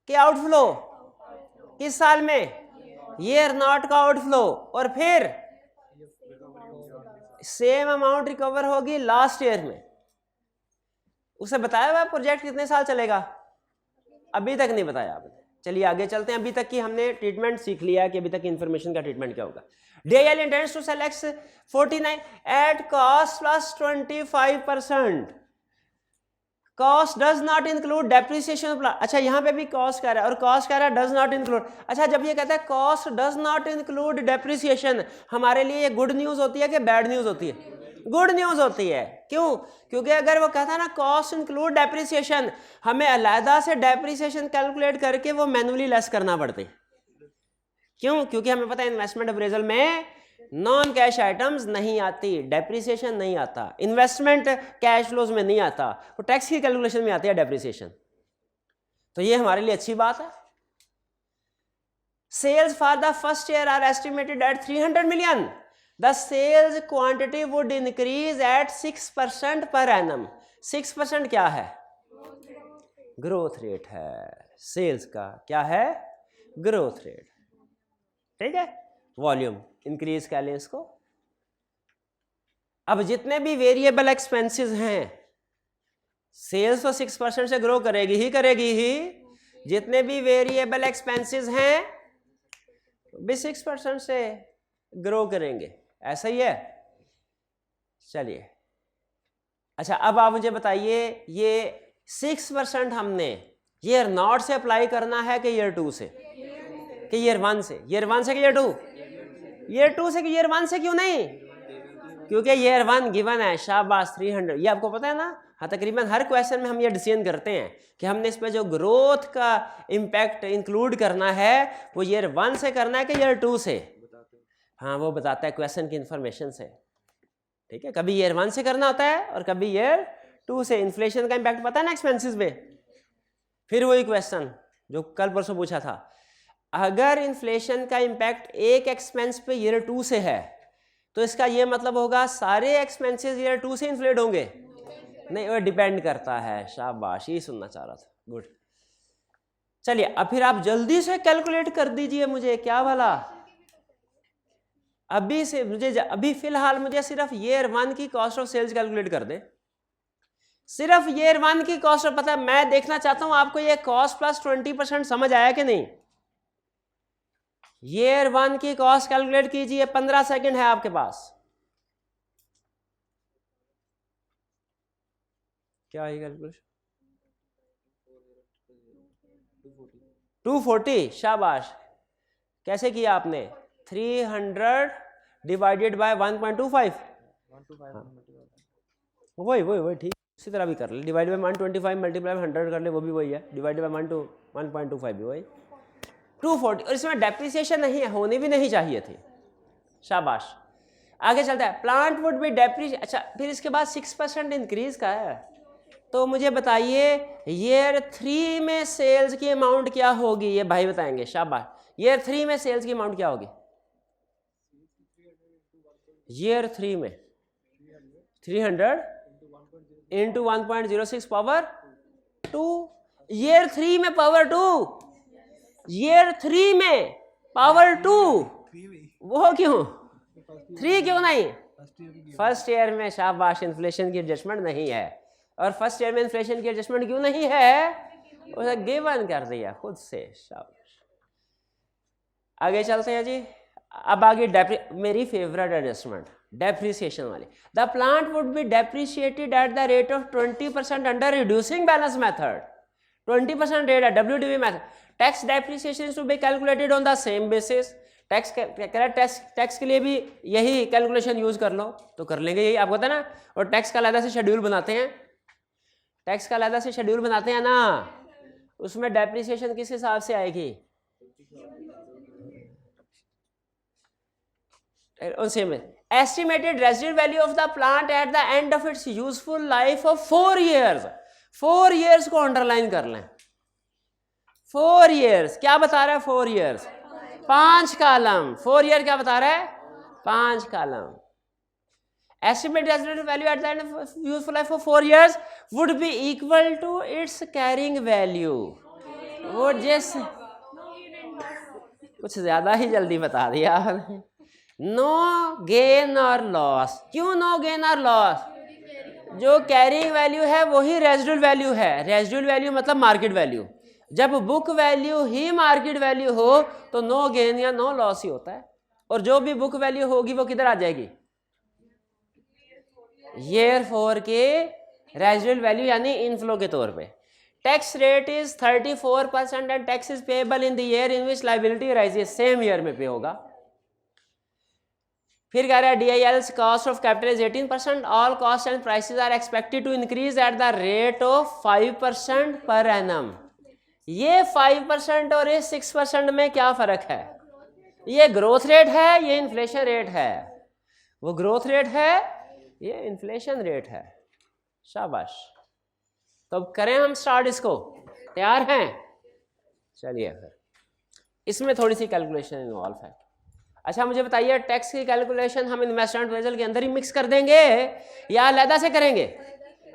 S1: के आउटफ्लो किस साल में? ईयर नॉट का आउटफ्लो, और फिर सेम अमाउंट रिकवर होगी लास्ट ईयर में। उसे बताया हुआ प्रोजेक्ट कितने साल चलेगा? अभी तक नहीं बताया आपने। चलिए आगे चलते हैं। अभी तक की हमने ट्रीटमेंट सीख लिया है कि अभी तक की इंफॉर्मेशन का ट्रीटमेंट क्या होगा। DIL intends to sell X49 at cost plus 25%. Cost does not include depreciation. अच्छा, यहाँ पे भी कॉस्ट कह रहा है और कॉस्ट कह रहा है डज नॉट इंक्लूड। अच्छा, जब ये कहता है cost does not include depreciation, हमारे लिए ये गुड न्यूज होती है कि बैड न्यूज होती है? गुड न्यूज होती है। क्यों? क्योंकि अगर वो कहता है ना कॉस्ट इंक्लूड डेप्रिसिएशन, हमें अलहदा से डेप्रिसिएशन कैलकुलेट करके वो मैनुअली लेस करना पड़ती। क्यों? क्योंकि हमें पता है इन्वेस्टमेंट अप्रेजल में नॉन कैश आइटम्स नहीं आती, डेप्रिसिएशन नहीं आता, इन्वेस्टमेंट कैश फ्लोज में नहीं आता, वो टैक्स की कैलकुलेशन में आती है डेप्रिसिएशन। तो ये हमारे लिए अच्छी बात है। Sales for the first year are estimated at 300 million. The sales quantity would increase at 6% per annum. 6% क्या है? ग्रोथ रेट है सेल्स का। क्या है? Growth rate. ठीक है, वॉल्यूम इंक्रीज कर लें इसको। अब जितने भी वेरिएबल एक्सपेंसेस हैं, सेल्स तो 6% से ग्रो करेगी ही। जितने भी वेरिएबल एक्सपेंसेस हैं भी 6% से ग्रो करेंगे, ऐसा ही है। चलिए, अच्छा अब आप मुझे बताइए ये 6% हमने ईयर नॉट से अप्लाई करना है कि ईयर 2 से कि ईयर 1 से? ईयर 1 से कि ईयर 2? ईयर 2 से कि ईयर 1 से? क्यों नहीं? क्योंकि ईयर 1 गिवन है, शाबाश 300। ये आपको पता है ना, हाँ तकरीबन हर क्वेश्चन में हम ये डिसीजन करते हैं कि हमने इसमें जो ग्रोथ का इम्पैक्ट इंक्लूड करना है वो ईयर 1 से करना है कि ईयर 2 से। हाँ वो बताता है क्वेश्चन की इंफॉर्मेशन से। ठीक है, कभी ईयर 1 से करना होता है और कभी ईयर 2 से। इन्फ्लेशन का इम्पैक्ट पता है ना एक्सपेंसेस पे। फिर वही क्वेश्चन जो कल परसों पूछा था, अगर इन्फ्लेशन का इम्पैक्ट एक एक्सपेंस पे ईयर 2 से है तो इसका ये मतलब होगा सारे एक्सपेंसेस ईयर 2 से इन्फ्लेट होंगे? नहीं, वो डिपेंड करता है। शाबाश, ये सुनना चाह रहा था, गुड। चलिए अब फिर आप जल्दी से कैलकुलेट कर दीजिए मुझे, क्या भला अभी से मुझे, अभी फिलहाल मुझे सिर्फ ईयर 1 की कॉस्ट ऑफ सेल्स कैलकुलेट कर दे। सिर्फ ईयर 1 की कॉस्ट। पता है मैं देखना चाहता हूं आपको ये कॉस्ट प्लस 20% समझ आया कि नहीं। ईयर 1 की कॉस्ट कैलकुलेट कीजिए, 15 सेकंड है आपके पास। क्या है कैलकुलेशन? 240। शाबाश, कैसे किया आपने? 300 डिवाइडेड बाय 1.25। वही ठीक, इसी तरह भी कर ले। डिवाइड बाय 125 मल्टीप्लाई 100 कर ले, वो भी वही है। डिवाइड बाय 1.25 भी वही। 240। और इसमें डेप्रिसिएशन नहीं है, होनी भी नहीं चाहिए थी। शाबाश, आगे चलता है। Plant would B depreciate. अच्छा, फिर इसके बाद 6% इंक्रीज का है। तो मुझे बताइए ईयर 3 में सेल्स की अमाउंट क्या होगी? ये भाई बताएंगे। शाबाश, ईयर 3 में सेल्स की अमाउंट क्या होगी? ईयर 3 में 300 इंटू 1.06 पावर 2। ईयर 3 में पावर 2, ईयर 3 में पावर 2। वो क्यों? 3 क्यों नहीं? फर्स्ट ईयर में। शाबाश, इन्फ्लेशन की एडजस्टमेंट नहीं है। और फर्स्ट ईयर में इन्फ्लेशन की एडजस्टमेंट क्यों नहीं है? उसे गिवन कर दिया खुद से। शाबाश, आगे चलते हैं जी। अब आगे मेरी फेवरेट एडजस्टमेंट, डेप्रिसिएशन वाली। The plant would be depreciated at the rate of 20% under reducing balance method. 20% rate है WDB method. Tax depreciation to be calculated on the same basis. Tax के लिए भी यही कैलकुलेशन यूज कर लो तो कर लेंगे, यही आपको पता है ना। और टैक्स का अलग से शेड्यूल बनाते हैं, टैक्स का अलग से शेड्यूल बनाते हैं ना, उसमें डेप्रिसिएशन किस हिसाब से आएगी? Estimated residual value of the plant at the end of its useful life of 4 years। 4 years को अंडरलाइन कर लें। 4 years क्या बता रहा है? 4 years 5 कॉलम। 4 year क्या बता रहा है? 5 column. Estimated residual value at the end of useful life of 4 years would be equal to its carrying value। वो जैसे कुछ ज्यादा ही जल्दी बता दिया। नो गेन और लॉस। क्यों नो गेन और लॉस? जो कैरिंग वैल्यू है वही रेजिडुअल वैल्यू है। रेजिडुअल वैल्यू मतलब मार्केट वैल्यू। जब बुक वैल्यू ही मार्केट वैल्यू हो तो नो गेन या नो लॉस ही होता है। और जो भी बुक वैल्यू होगी वो किधर आ जाएगी? ईयर 4 के रेजिडुअल वैल्यू यानी इनफ्लो के तौर पे। Tax rate is 34% and tax is payable in the year in which liability arises. Same year में पे होगा। फिर कह रहा है DIL's cost of capital is 18%, all cost and prices are expected to increase at the rate of 5% per annum. ये 5% और ये 6% में क्या फर्क है? ये ग्रोथ रेट है, ये इन्फ्लेशन रेट है। वो ग्रोथ रेट है, ये इन्फ्लेशन रेट है। शाबाश। तो अब करें हम स्टार्ट इसको, तैयार हैं? चलिए फिर इसमें थोड़ी सी कैलकुलेशन इन्वॉल्व है। अच्छा मुझे बताइए, टैक्स की कैलकुलेशन हम इन्वेस्टमेंट अप्रेजल के अंदर ही मिक्स कर देंगे या अलहदा से करेंगे?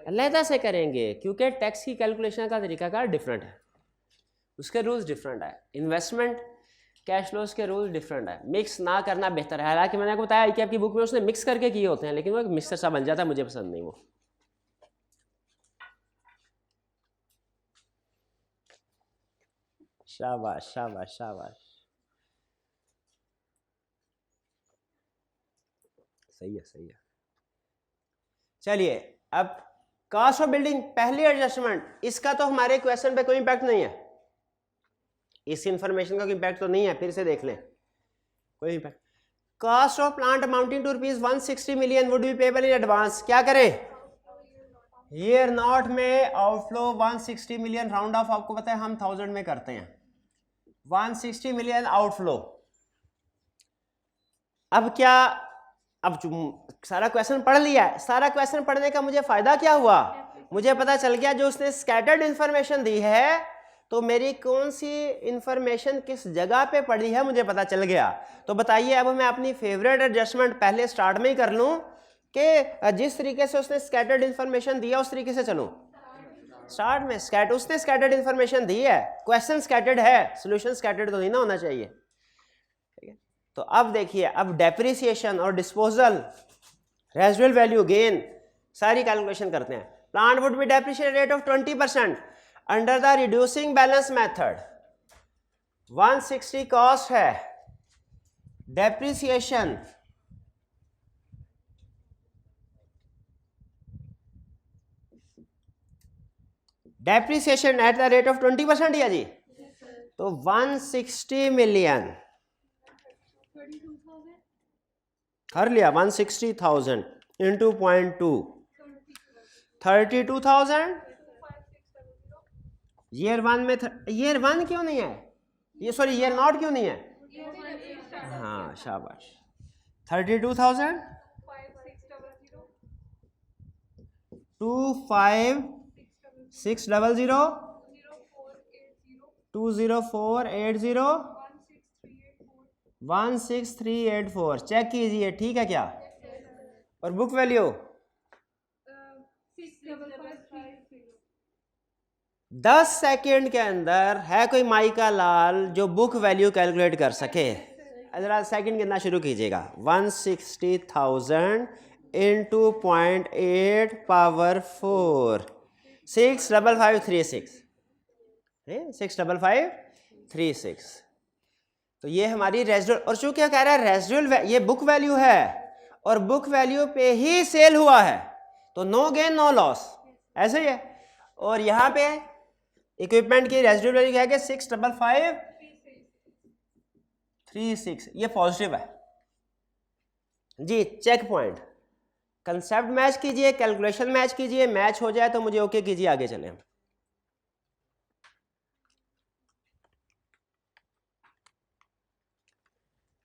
S1: अलहदा से करेंगे, क्योंकि टैक्स की कैलकुलेशन का तरीकाकार डिफरेंट है, उसके रूल्स डिफरेंट है। इन्वेस्टमेंट कैश फ्लोज के रूल्स डिफरेंट है, मिक्स ना करना बेहतर है। हालांकि मैंने आपको बताया कि आपकी बुक में उसने मिक्स करके किए होते हैं, लेकिन वो एक मिक्सर सा बन जाता है, मुझे पसंद नहीं वो। शाबाश शाबाश शाबाश, सही है सही है। चलिए अब कॉस्ट ऑफ बिल्डिंग पहली एडजस्टमेंट, इसका तो हमारे क्वेश्चन पे कोई इंपैक्ट नहीं है, इस इंफॉर्मेशन का कोई इंपैक्ट तो नहीं है, फिर से देख लें, कोई impact. Cost of plant amounting to ₹160 million would be payable in advance. क्या करें? ईयर नॉट में आउटफ्लो 160 मिलियन, राउंड ऑफ आपको पता है हम 1000 में करते हैं, 160 मिलियन आउटफ्लो। अब क्या, अब सारा क्वेश्चन पढ़ लिया है, सारा क्वेश्चन पढ़ने का मुझे फायदा क्या हुआ? मुझे पता चल गया जो उसने स्कैटर्ड इंफॉर्मेशन दी है, तो मेरी कौन सी इंफॉर्मेशन किस जगह पे पड़ी है मुझे पता चल गया। तो बताइए अब मैं अपनी फेवरेट एडजस्टमेंट पहले स्टार्ट में ही कर लूं कि जिस तरीके से उसने स्कैटर्ड इंफॉर्मेशन दिया उस तरीके से चलूं? स्टार्ट में उसने स्कैटर्ड इंफॉर्मेशन दी है, क्वेश्चन स्कैटर्ड है, सॉल्यूशन स्कैटर्ड तो नहीं ना होना चाहिए। ठीक है, तो अब देखिए, अब डेप्रिसिएशन और डिस्पोजल, रेजिडुअल वैल्यू, गेन, सारी कैलकुलेशन करते हैं। Plant would be depreciated rate of 20% under the reducing balance method. 160 cost है, depreciation at the rate of 20% या जी, तो 160 मिलियन कर लिया, 160,000 इंटू 0.2, 32,000। ईयर वन में ईयर वन क्यों नहीं है ये, सॉरी ईयर नॉट क्यों नहीं है? हाँ शाबाश, 32,000 25,600 20480 16384। चेक कीजिए ठीक है क्या? और बुक वैल्यू 10 सेकेंड के अंदर है कोई माइका लाल जो बुक वैल्यू कैलकुलेट कर सके? जरा सेकेंड गिनना शुरू कीजिएगा। 160,000 इंटू 0.8 पावर 4, 65536, 65536। तो ये हमारी रेजिडुअल, और चूंकि कह रहा है रेजिडुअल ये बुक वैल्यू है और बुक वैल्यू पे ही सेल हुआ है, तो नो गेन नो लॉस, ऐसे ही है। और यहाँ पे इक्विपमेंट की रेजिडुअल वैल्यू क्या है? 65536, ये पॉजिटिव है जी। चेक पॉइंट, कंसेप्ट मैच कीजिए, कैलकुलेशन मैच कीजिए, मैच हो जाए तो मुझे ओके कीजिए, आगे चले हम।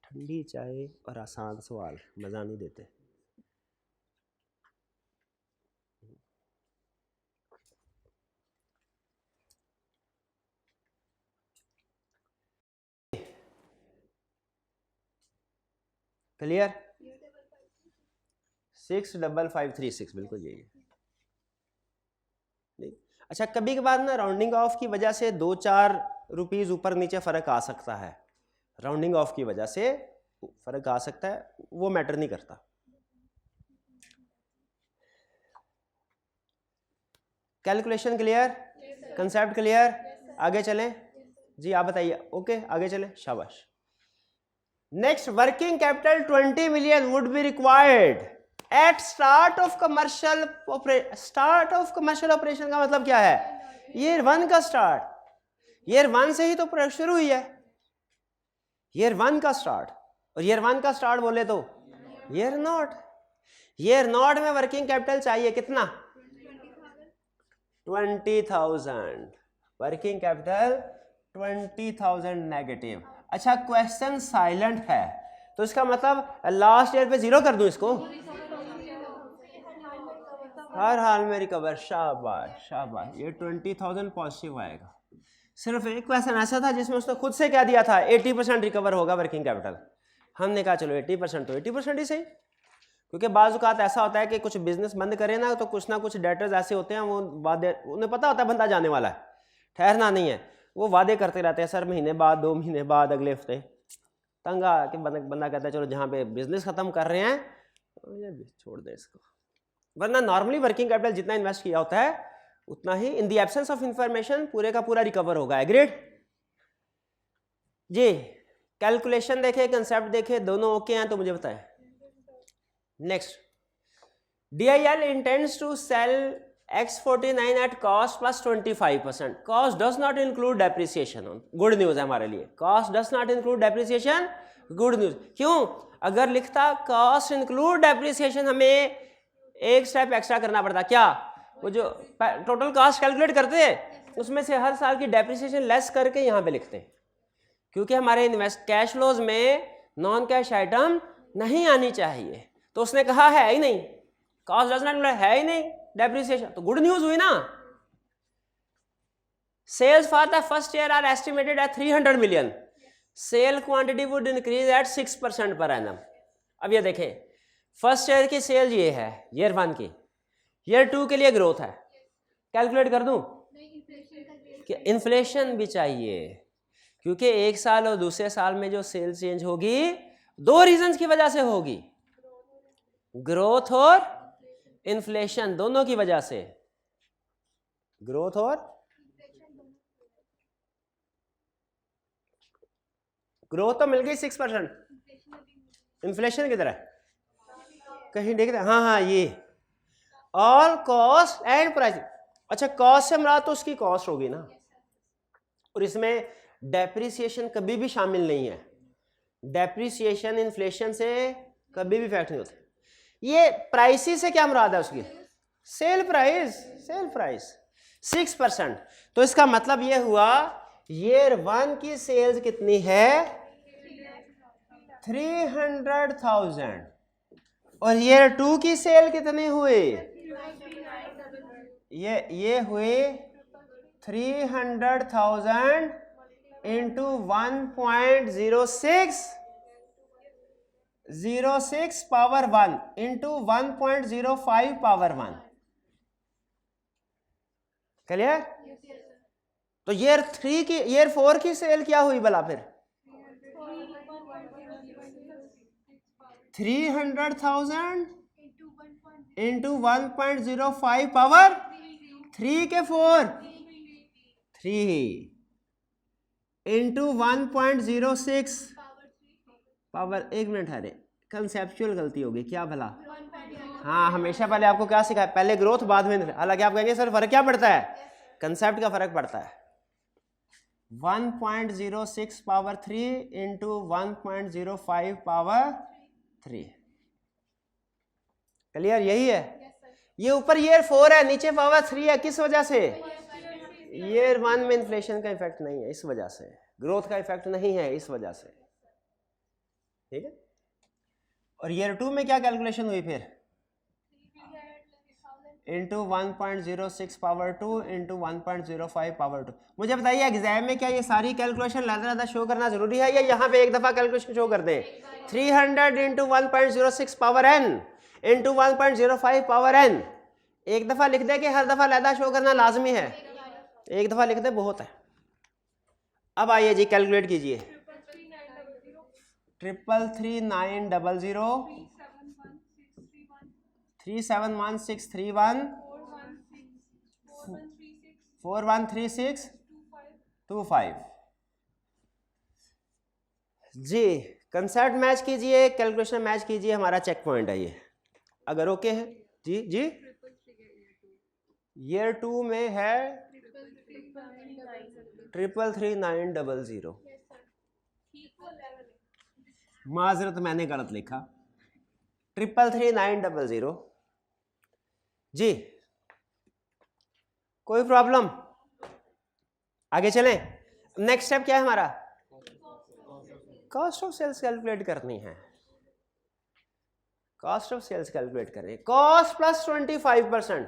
S1: ठंडी चाय और आसान सवाल मजा नहीं देते। क्लियर? 65536 बिल्कुल यही है। अच्छा कभी कभार ना राउंडिंग ऑफ की वजह से 2-4 रुपीज ऊपर नीचे फर्क आ सकता है, राउंडिंग ऑफ की वजह से फर्क आ सकता है, वो मैटर नहीं करता। Calculation clear? Concept clear? आगे चलें जी, आप बताइए। ओके आगे चलें, शाबाश। Next, working capital 20 million would be required at start of commercial operation का मतलब क्या है? ईयर 1 का स्टार्ट, ईयर 1 से ही तो प्रोडक्शन शुरू हुई है, ईयर 1 का स्टार्ट। और ईयर 1 का स्टार्ट बोले तो ईयर नॉट में वर्किंग कैपिटल चाहिए कितना? 20,000 वर्किंग कैपिटल 20,000 नेगेटिव। अच्छा क्वेश्चन साइलेंट है तो इसका मतलब लास्ट ईयर पे 0 कर दूं इसको? हर हाल में रिकवर। शाबाश शाबाश, ये 20,000 पॉजिटिव आएगा। सिर्फ एक क्वेश्चन ऐसा था जिसमें उसने खुद से क्या दिया था 80% रिकवर होगा वर्किंग कैपिटल। हमने कहा चलो 80% तो 80% ही सही, क्योंकि बाज़-औक़ात ऐसा होता है कि कुछ बिजनेस बंद करें ना तो कुछ ना कुछ डेटर्स ऐसे होते हैं वो वादे, उन्हें पता होता है बंदा जाने वाला है, ठहरना नहीं है, वो वादे करते रहते हैं सर महीने बाद 2 महीने बाद अगले हफ्ते। तंग आ कि बंदा कहता है चलो जहाँ पे बिजनेस ख़त्म कर रहे हैं छोड़ दे इसको। वरना नॉर्मली वर्किंग कैपिटल जितना इन्वेस्ट किया होता है उतना ही इन दी एब्सेंस ऑफ इंफॉर्मेशन पूरे का पूरा रिकवर होगा। एग्रीड जी? कैलकुलेशन देखे, कंसेप्ट देखे, दोनों ओके हैं तो मुझे बताएं। Next, DIL intends to sell X49 at cost plus 25%. Cost does not include depreciation. Good news है हमारे लिए, cost does not include depreciation, good news. क्यों? अगर लिखता cost include depreciation हमें एक स्टेप एक्स्ट्रा करना पड़ता। क्या? वो जो टोटल कॉस्ट कैलकुलेट करते हैं उसमें से हर साल की डेप्रिसिएशन लेस करके यहाँ पे लिखते हैं, क्योंकि हमारे इन्वेस्ट कैश फ्लोज में नॉन कैश आइटम नहीं आनी चाहिए। तो उसने कहा है ही नहीं, कॉस्ट डज नॉट है ही नहीं डेप्रिसिएशन, तो गुड न्यूज हुई ना। Sales for the first year are estimated at 300 million. Sale quantity would increase at 6% per annum. अब ये देखें, फर्स्ट ईयर की सेल ये है ईयर 1 की, ईयर 2 के लिए ग्रोथ है, कैलकुलेट कर दूं? इन्फ्लेशन भी चाहिए, क्योंकि एक साल और दूसरे साल में जो सेल चेंज होगी 2 रीजंस की वजह से होगी, ग्रोथ और इन्फ्लेशन, दोनों की वजह से। ग्रोथ और ग्रोथ तो मिल गई 6%, इन्फ्लेशन किधर है? कहीं देखते हैं, हाँ ये ऑल कॉस्ट एंड प्राइस। अच्छा कॉस्ट से मुराद तो उसकी कॉस्ट होगी ना, और इसमें डेप्रिसिएशन कभी भी शामिल नहीं है। डेप्रिसिएशन इन्फ्लेशन से कभी भी फैक्ट नहीं होते। ये प्राइस से क्या मुराद है उसकी? Sale price 6%। तो इसका मतलब ये हुआ ईयर 1 की सेल्स कितनी है? 300,000 और ईयर 2 की सेल कितनी हुई? ये हुई 300,000 into 1.06 power 1 into 1.05 power 1। Clear? तो ईयर 4 की सेल क्या हुई भला फिर? 300,000 इंटू 1.05 पावर 3 के 4 3 इंटू 1.06 पावर, 1 मिनट है रे, कंसेप्चुअल गलती होगी क्या भला? हाँ हमेशा पहले आपको क्या सिखाया, पहले ग्रोथ बाद में, हालांकि आप कहेंगे सर फर्क क्या पड़ता है? कंसेप्ट का फर्क पड़ता है। 1.06 पावर 3 इंटू 1.05 पावर 3। क्लियर? यही है। ये ऊपर ईयर 4 है, नीचे पावर 3 है, किस वजह से? ईयर 1 में इन्फ्लेशन का इफेक्ट नहीं है इस वजह से, ग्रोथ का इफेक्ट नहीं है इस वजह से, ठीक है। और ईयर 2 में क्या कैलकुलेशन हुई फिर? Into 1.06 power 2 into 1.05 power 2। मुझे बताइए एग्जाम में क्या ये सारी कैलकुलेशन लहदा शो करना जरूरी है या यहाँ पे एक दफा कैलकुलेशन शो कर दें? 300 into 1.06 power n into 1.05 power n, एक दफा लिख दे कि हर दफा लहदा शो करना लाजमी है? एक दफा लिख दे बहुत है। अब आइए जी कैलकुलेट कीजिए। 333,900 371,631 413625 जी। कंसेप्ट मैच कीजिए, कैलकुलेशन मैच कीजिए, हमारा चेक पॉइंट है ये। अगर ओके है जी जी। ईयर 2 में है 333,900। माजरत मैंने गलत लिखा, 333,900 जी। कोई प्रॉब्लम? आगे चलें। नेक्स्ट स्टेप क्या है हमारा? कॉस्ट ऑफ सेल्स कैलकुलेट करनी है। कॉस्ट ऑफ सेल्स कैलकुलेट करनी है। कॉस्ट प्लस 25%,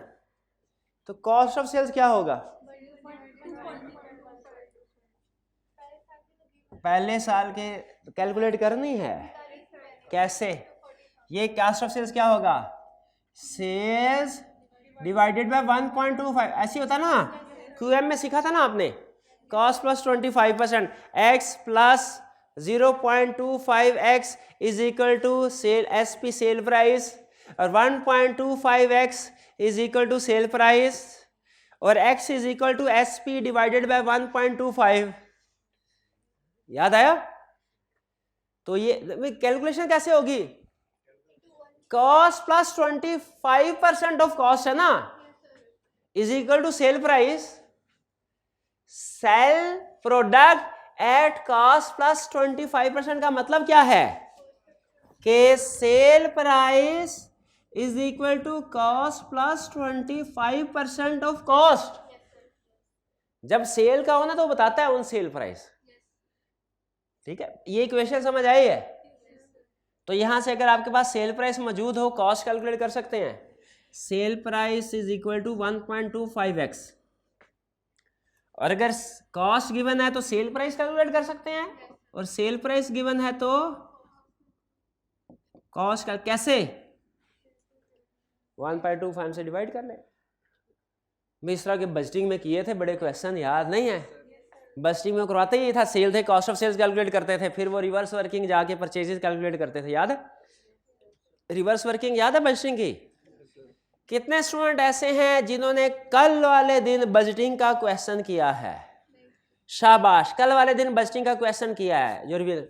S1: तो कॉस्ट ऑफ सेल्स क्या होगा? पहले साल के कैलकुलेट करनी है। कैसे? ये कॉस्ट ऑफ सेल्स क्या होगा? सेल्स डिवाइडेड बाय 1.25, ऐसे होता ना, क्यूएम में सीखा था ना आपने। Cost plus 25%, x plus 0.25x is equal to sale SP sale price, और 1.25x is equal to sale price, और x is equal to SP divided by 1.25। याद आया? तो ये कैलकुलेशन कैसे होगी? कॉस्ट प्लस 25% ऑफ कॉस्ट है ना, is equal to sale price, sale product at cost plus 25% का मतलब क्या है कि sale price is equal to cost plus 25% of cost. जब सेल का हो ना तो बताता है उन सेल प्राइस। ठीक है, ये इक्वेशन समझ आई है? तो यहां से अगर आपके पास सेल प्राइस मौजूद हो, कॉस्ट कैलकुलेट कर सकते हैं। Sale price is equal to 1.25x, और अगर कॉस्ट गिवन है तो सेल प्राइस कैलकुलेट कर सकते हैं, और सेल प्राइस गिवन है तो कॉस्ट का कैसे? 1.25 से डिवाइड कर ले। मैं इस तरह के बजटिंग में किए थे बड़े क्वेश्चन, याद नहीं है? बजटिंग में करवाते ही था, सेल थे, कॉस्ट ऑफ सेल्स कैलकुलेट करते थे, फिर वो रिवर्स वर्किंग जाके परचेजेस कैलकुलेट करते थे। याद है? रिवर्स वर्किंग याद है बजटिंग की? कितने स्टूडेंट ऐसे हैं जिन्होंने कल वाले दिन बजटिंग का क्वेश्चन किया है? शाबाश, कल वाले दिन बजटिंग का क्वेश्चन किया है जो रिवील,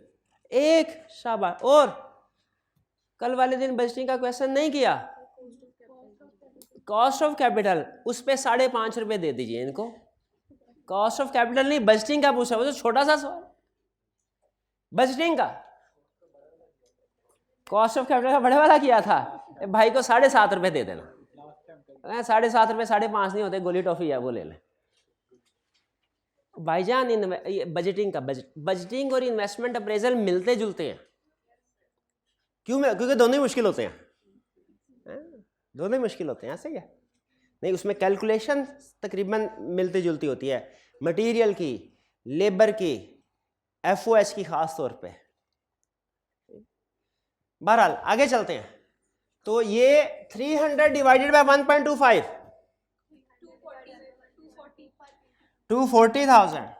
S1: एक शाबाश। और कल वाले दिन बजटिंग का क्वेश्चन नहीं किया? कॉस्ट ऑफ कैपिटल, उस पे 5.5 रुपए दे दीजिए इनको। कॉस्ट ऑफ कैपिटल नहीं, बजटिंग का पूछा, वो तो छोटा सा सवाल। बजटिंग का कॉस्ट ऑफ कैपिटल का बड़े वाला किया था, भाई को 7.5 रुपए दे देना। 7.5 रुपए 5.5 नहीं होते, गोली टॉफी है वो ले लें भाईजान। बजटिंग का बजटिंग और इन्वेस्टमेंट अप्रेजल मिलते जुलते हैं। क्यों? क्योंकि दोनों ही मुश्किल होते हैं, दोनों ही मुश्किल होते हैं। ऐसे ही है नहीं, उसमें कैलकुलेशन तकरीबन मिलती जुलती होती है, मटेरियल की, लेबर की, एफओएच की खास तौर पे। बहरहाल आगे चलते हैं। तो ये 300 डिवाइडेड बाय 1.25, 240,000।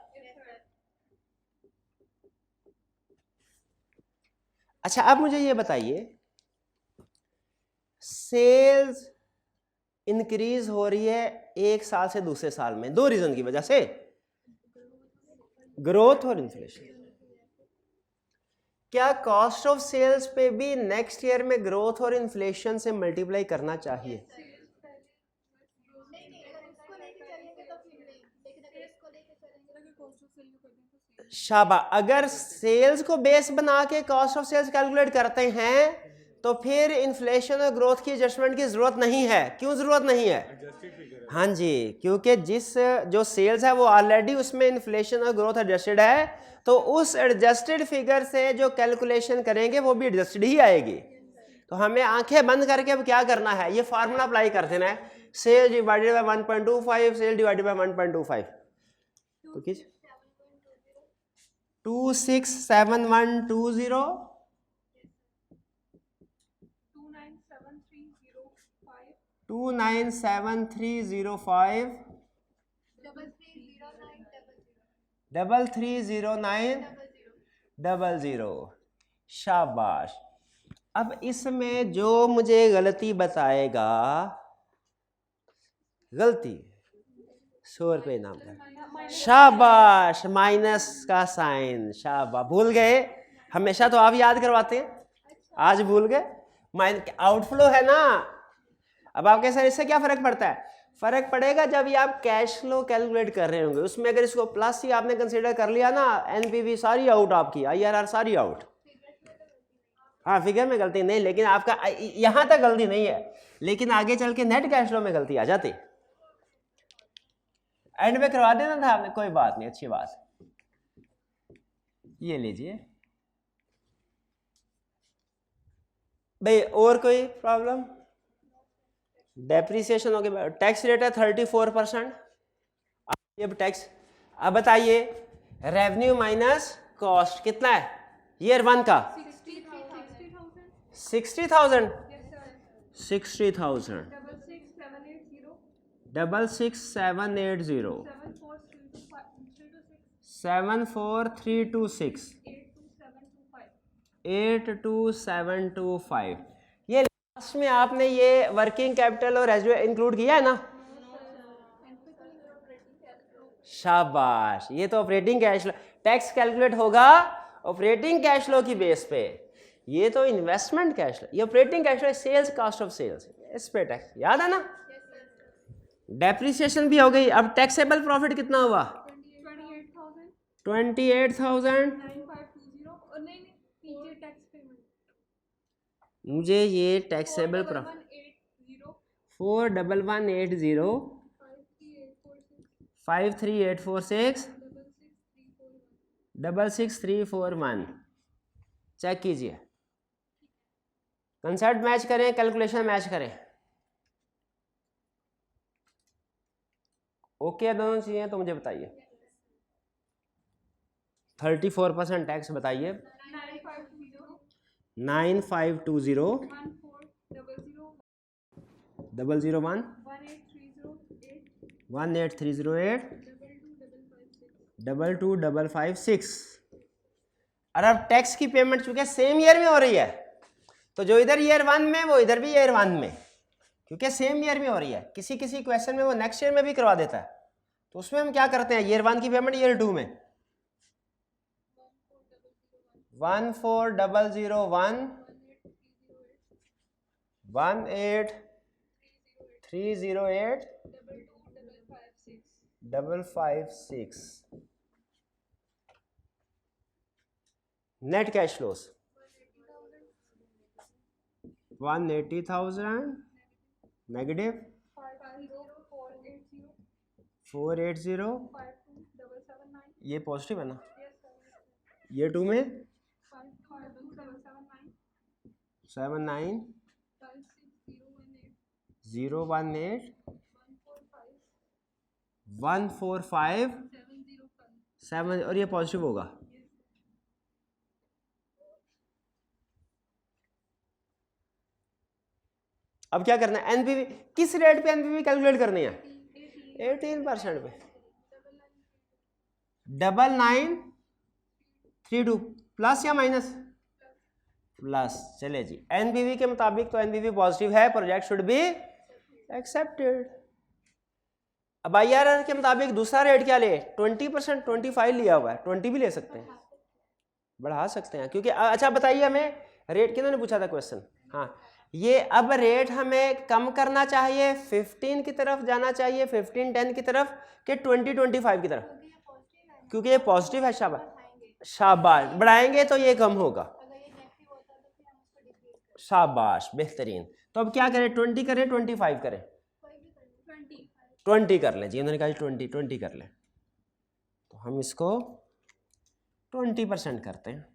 S1: अच्छा, अब मुझे ये बताइए, सेल्स इंक्रीज हो रही है एक साल से दूसरे साल में, दो रीजन की वजह से, ग्रोथ और इन्फ्लेशन। क्या कॉस्ट ऑफ सेल्स पे भी नेक्स्ट ईयर में ग्रोथ और इन्फ्लेशन से मल्टीप्लाई करना चाहिए? शाबा, अगर सेल्स को बेस बना के कॉस्ट ऑफ सेल्स कैलकुलेट करते हैं तो फिर इन्फ्लेशन और ग्रोथ की एडजस्टमेंट की जरूरत नहीं है। क्यों जरूरत नहीं है? हाँ जी, क्योंकि जो सेल्स है वो ऑलरेडी उसमें इन्फ्लेशन और ग्रोथ एडजस्टेड है, तो उस एडजस्टेड फिगर से जो कैलकुलेशन करेंगे वो भी एडजस्टेड ही आएगी। तो हमें आंखें बंद करके अब क्या करना है, ये फार्मूला अप्लाई कर देना है, sale divided by 1.25, sale divided by 1.25, तो किस 267120 2973005 330900। शाबाश। अब इसमें जो मुझे गलती बताएगा, गलती 100 रुपये इनाम का। शाबाश, माइनस का साइन। शाबाश, भूल गए? हमेशा तो आप याद करवाते हैं, आज भूल गए। आउटफ्लो है ना। अब आपके सर इससे क्या फर्क पड़ता है? फर्क पड़ेगा जब ये आप कैश फ्लो कैलकुलेट कर रहे होंगे, उसमें अगर इसको प्लस ही आपने कंसीडर कर लिया ना, एनपीवी सारी आउट, आपकी आईआरआर सारी आउट। हाँ फिगर में गलती नहीं, लेकिन आपका यहां तक गलती नहीं है, लेकिन आगे चल के नेट कैश फ्लो में गलती आ जाती। एंड में करवा देना था आपने, कोई बात नहीं, अच्छी बात। ये लीजिए भाई, और कोई प्रॉब्लम? डेप्रिसिएशन हो गया, टैक्स रेट है 34%। अब टैक्स, अब बताइए रेवेन्यू माइनस कॉस्ट कितना है ईयर 1 का? 60,000। 60,000 66780 74326 82725। ये लास्ट में आपने ये वर्किंग कैपिटल और रेजिडुअल इंक्लूड किया है ना? शाबाश, ये तो operating cash flow. Tax calculate होगा ऑपरेटिंग कैश फ्लो की बेस पे, ये तो इन्वेस्टमेंट कैश फ्लो, ये operating cash flow sales cost of sales, इस पे टैक्स याद है ना? डेप्रिसिएशन भी हो गई। अब टैक्सेबल प्रॉफिट कितना हुआ? 28,000। मुझे ये टैक्सेबल प्रॉफिट 41180 53846 66341। चेक कीजिए, कंसेप्ट मैच करें, कैलकुलेशन मैच करें। ओके दोनों चीजें तो मुझे बताइए। 34% टैक्स बताइए। 9520 001 18308 22556। और अब टैक्स की पेमेंट चूंकि सेम ईयर में हो रही है, तो जो इधर ईयर 1 में वो इधर भी ईयर 1 में, क्योंकि सेम ईयर में हो रही है। किसी किसी क्वेश्चन में वो नेक्स्ट ईयर में भी करवा देता है, तो उसमें हम क्या करते हैं, ईयर 1 की पेमेंट ईयर 2 में। 14001 18308 556। नेट कैश फ्लोस 180,000 नेगेटिव 480, ये पॉजिटिव है ना? ये 2 में 79 018 145 7, और ये पॉजिटिव होगा। अब क्या करना है, एनपीवी किस रेट पे एनपीवी कैलकुलेट करनी है? 18% पे। 9932 प्लस या माइनस? प्लस। चले जी, एनपीवी के मुताबिक तो एनपीवी पॉजिटिव है, प्रोजेक्ट शुड बी एक्सेप्टेड। अब आईआरआर के मुताबिक दूसरा रेट क्या ले? 20%। 25 लिया हुआ है, 20 भी ले सकते हैं, बढ़ा सकते हैं, क्योंकि अच्छा बताइए हमें रेट किन्होंने पूछा था क्वेश्चन? हाँ, ये अब रेट हमें कम करना चाहिए, 15 की तरफ जाना चाहिए, 15-10 की तरफ, कि 20-25 की तरफ? क्योंकि ये पॉजिटिव है। शाबाश शाबाश, बढ़ाएंगे तो ये कम होगा। शाबाश, बेहतरीन। तो अब क्या करें, 20 करें 25 करें? 20 कर लें जी, उन्होंने कहा 20 कर लें, तो हम इसको 20% करते हैं।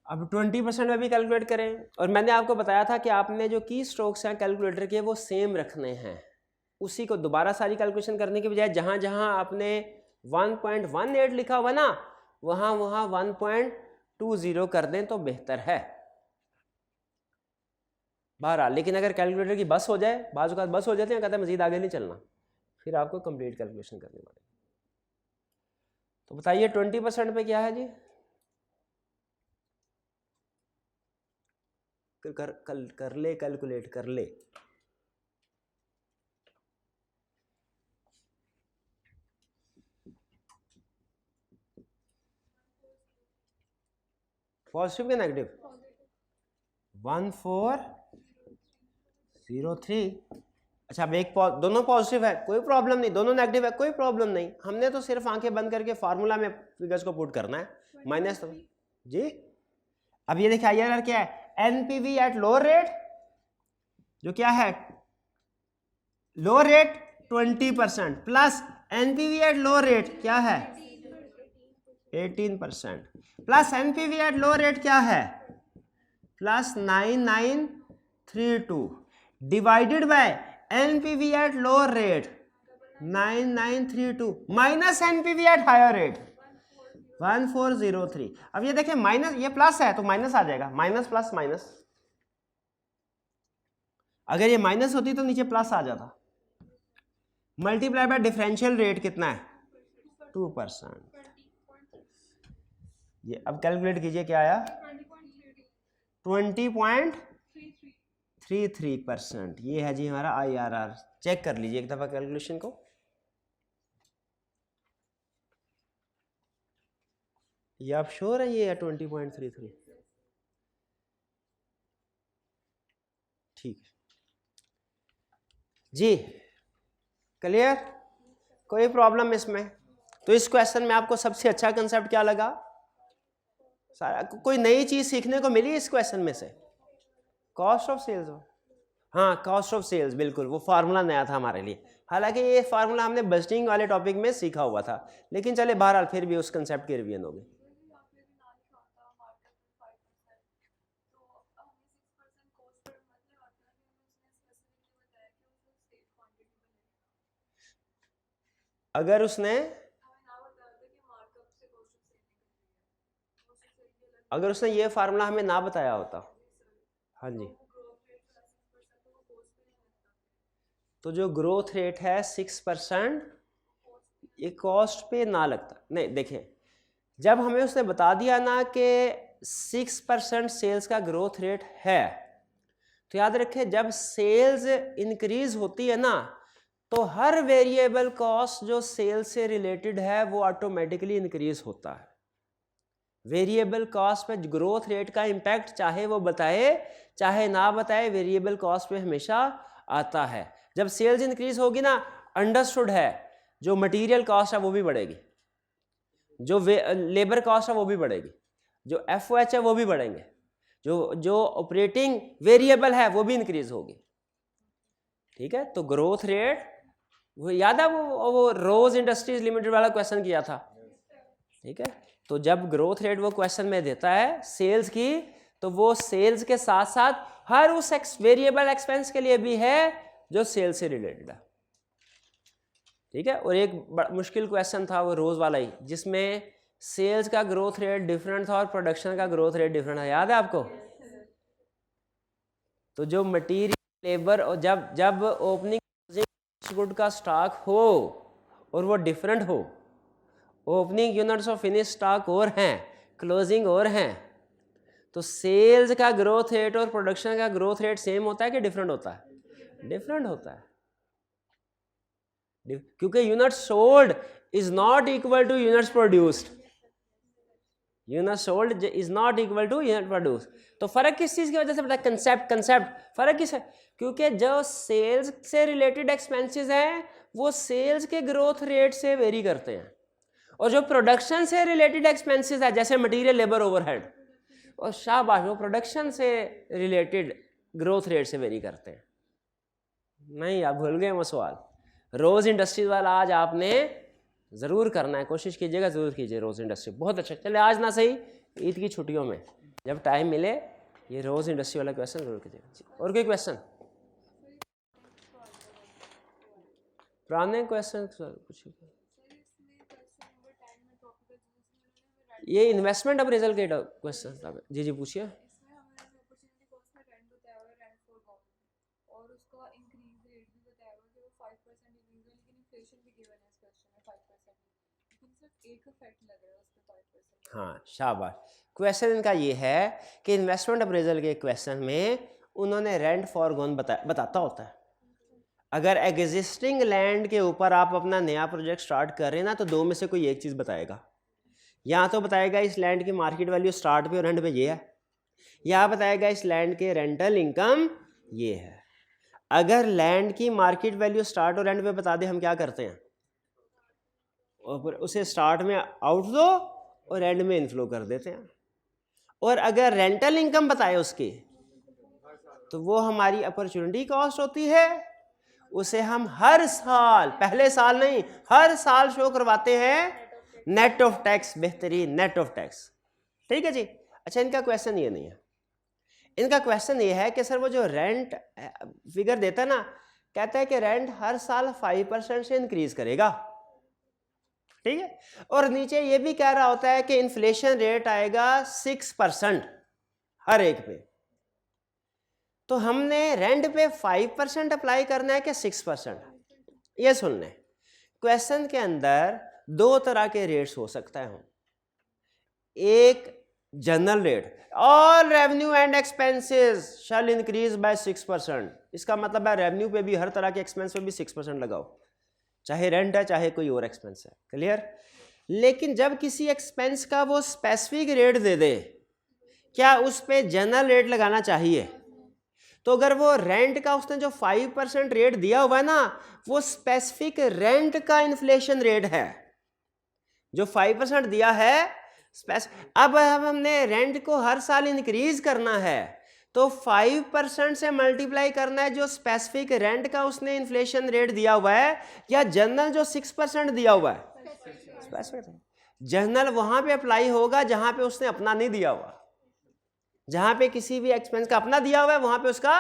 S1: अब 20% में भी कैलकुलेट करें, और मैंने आपको बताया था कि आपने जो की स्ट्रोक्स हैं कैलकुलेटर के वो सेम रखने हैं, उसी को दोबारा सारी कैलकुलेशन करने के बजाय जहां जहां आपने 1.18 लिखा हुआ ना, वहां 1.20 कर दें तो बेहतर है। बहरहाल, लेकिन अगर कैलकुलेटर की बस हो जाए, बाज़ औक़ात बस हो जाते हैं, कहते हैं मजीद आगे नहीं चलना, फिर आपको कंप्लीट कैलकुलेशन करनी पड़ेगी। तो बताइए 20% पे क्या है जी? कर ले, कैलकुलेट कर ले। पॉजिटिव या नेगेटिव? 1403। अच्छा, अब एक दोनों पॉजिटिव है, कोई प्रॉब्लम नहीं, दोनों नेगेटिव है, कोई प्रॉब्लम नहीं। हमने तो सिर्फ आंखें बंद करके फार्मूला में फिगर्स को पुट करना है, माइनस जी। अब ये देखिए IRR क्या है, एनपीवी एट लोअर रेट, जो क्या है lower rate 20% plus NPV at lower rate क्या है 18% plus NPV at lower rate क्या है plus 9932 divided by NPV at lower rate 9932 minus NPV at higher rate 1403। अब ये देखिए माइनस, ये प्लस है तो माइनस आ जाएगा, माइनस प्लस माइनस, अगर ये माइनस होती तो नीचे प्लस आ जाता। मल्टीप्लाई बाय डिफरेंशियल रेट कितना है 2%। ये अब कैलकुलेट कीजिए क्या आया 20.33%। ये है जी हमारा IRR। चेक कर लीजिए एक दफा कैलकुलेशन को। ये आप श्योर है ये है 20.33? ठीक जी, क्लियर, कोई प्रॉब्लम इसमें? तो इस क्वेश्चन में आपको सबसे अच्छा कंसेप्ट क्या लगा? सारा कोई नई चीज सीखने को मिली इस क्वेश्चन में से? कॉस्ट ऑफ सेल्स, हाँ कॉस्ट ऑफ सेल्स, बिल्कुल वो फार्मूला नया था हमारे लिए। हालांकि ये फार्मूला हमने बजटिंग वाले टॉपिक में सीखा हुआ था, लेकिन चले बहरहाल फिर भी उस कंसेप्ट की रिवीजन होगी। अगर उसने ये फार्मूला हमें ना बताया होता, हाँ जी, तो जो ग्रोथ रेट है 6% ये कॉस्ट पे ना लगता। नहीं देखिए, जब हमें उसने बता दिया ना कि 6% सेल्स का ग्रोथ रेट है, तो याद रखें जब सेल्स इंक्रीज होती है ना तो हर वेरिएबल कॉस्ट जो सेल्स से रिलेटेड है वो ऑटोमेटिकली इंक्रीज होता है। वेरिएबल कॉस्ट पे ग्रोथ रेट का इम्पैक्ट चाहे वो बताए चाहे ना बताए, वेरिएबल कॉस्ट पे हमेशा आता है। जब सेल्स इंक्रीज होगी ना, अंडरस्टूड है जो मटेरियल कॉस्ट है वो भी बढ़ेगी, जो लेबर कॉस्ट है वो भी बढ़ेगी, जो FOH है वो भी बढ़ेंगे, जो ऑपरेटिंग वेरिएबल है वो भी इंक्रीज होगी। ठीक है, तो ग्रोथ रेट वो याद है वो रोज इंडस्ट्रीज लिमिटेड वाला क्वेश्चन किया था। ठीक है, तो जब ग्रोथ रेट वो क्वेश्चन में देता है सेल्स की, तो वो सेल्स के साथ साथ हर उस वेरिएबल एक्सपेंस के लिए भी है जो सेल्स से रिलेटेड है। ठीक है, और एक मुश्किल क्वेश्चन था वो रोज वाला ही, जिसमें सेल्स का ग्रोथ रेट डिफरेंट था और प्रोडक्शन का ग्रोथ रेट डिफरेंट था, याद है आपको? तो जो मटेरियल लेबर और जब ओपनिंग गुड का स्टॉक हो और वो डिफरेंट हो, opening units of finish stock और हैं, क्लोजिंग और हैं, तो सेल्स का ग्रोथ रेट और प्रोडक्शन का ग्रोथ रेट सेम होता है कि डिफरेंट होता है? डिफरेंट होता है, क्योंकि unit sold is not equal to units produced. Unit sold is not equal to unit produced. तो फर्क किस चीज की वजह से पता है? कंसेप्ट फर्क किस है? क्योंकि जो सेल्स से रिलेटेड एक्सपेंसेस हैं वो सेल्स के ग्रोथ रेट से वेरी करते हैं, और जो प्रोडक्शन से रिलेटेड एक्सपेंसेस है जैसे मटेरियल लेबर ओवरहेड और शाबाश, वो प्रोडक्शन से रिलेटेड ग्रोथ रेट से वेरी करते हैं। नहीं, आप भूल गए वो सवाल। रोज इंडस्ट्रीज वाला आज आपने ज़रूर करना है, कोशिश कीजिएगा, ज़रूर कीजिए रोज इंडस्ट्री, बहुत अच्छा। चले आज ना सही, ईद की छुट्टियों में जब टाइम मिले ये रोज इंडस्ट्री वाला क्वेश्चन जरूर कीजिएगा। और कोई क्वेश्चन? पुराने क्वेश्चन पूछिए। ये इन्वेस्टमेंट अप्रेजल के क्वेश्चन था। जी पूछिए। हाँ शाबाश, क्वेश्चन इनका ये है कि इन्वेस्टमेंट अप्रेजल के क्वेश्चन में उन्होंने रेंट फॉर गोन बताता होता है। अगर एग्जिस्टिंग लैंड के ऊपर आप अपना नया प्रोजेक्ट स्टार्ट कर रहे हैं ना, तो दो में से कोई एक चीज़ बताएगा। या तो बताएगा इस लैंड की मार्केट वैल्यू स्टार्ट पे और एंड पे ये है, या बताएगा इस लैंड के रेंटल इनकम ये है। अगर लैंड की मार्केट वैल्यू स्टार्ट और एंड पे बता दे, हम क्या करते हैं? और उसे स्टार्ट में आउट दो और एंड में इनफ्लो कर देते हैं। और अगर रेंटल इनकम बताए उसकी तो वो हमारी अपॉर्चुनिटी कॉस्ट होती है, उसे हम हर साल, पहले साल नहीं, हर साल शो करवाते हैं नेट ऑफ टैक्स। बेहतरीन, नेट ऑफ टैक्स। ठीक है जी। अच्छा, इनका क्वेश्चन ये नहीं है, इनका क्वेश्चन ये है कि सर वो जो रेंट फिगर देता है ना, कहता है कि रेंट हर साल 5% से इंक्रीज करेगा। ठीक है, और नीचे ये भी कह रहा होता है कि इन्फ्लेशन रेट आएगा 6% हर एक पे। तो हमने रेंट पे 5% अप्लाई करना है कि 6%? ये सुन लें, क्वेश्चन के अंदर दो तरह के रेट्स हो सकता है। एक general rate, all revenue and expenses shall increase by 6%। इसका मतलब है रेवेन्यू पे भी, हर तरह के एक्सपेंस पे भी 6% लगाओ, चाहे रेंट है चाहे कोई और एक्सपेंस है। क्लियर? लेकिन जब किसी एक्सपेंस का वो स्पेसिफिक रेट दे दे, क्या उस पे जनरल रेट लगाना चाहिए? तो अगर वो रेंट का उसने जो 5% रेट दिया हुआ है ना, वो स्पेसिफिक रेंट का इन्फ्लेशन रेट है, जो 5% दिया है। अब हमने रेंट को हर साल इंक्रीज करना है, तो 5% से मल्टीप्लाई करना है जो स्पेसिफिक रेंट का उसने इन्फ्लेशन रेट दिया हुआ है, या जनरल जो 6% दिया हुआ है। जनरल वहां पे अप्लाई होगा जहां पे उसने अपना नहीं दिया हुआ। जहां पे किसी भी एक्सपेंस का अपना दिया हुआ है, वहां पे उसका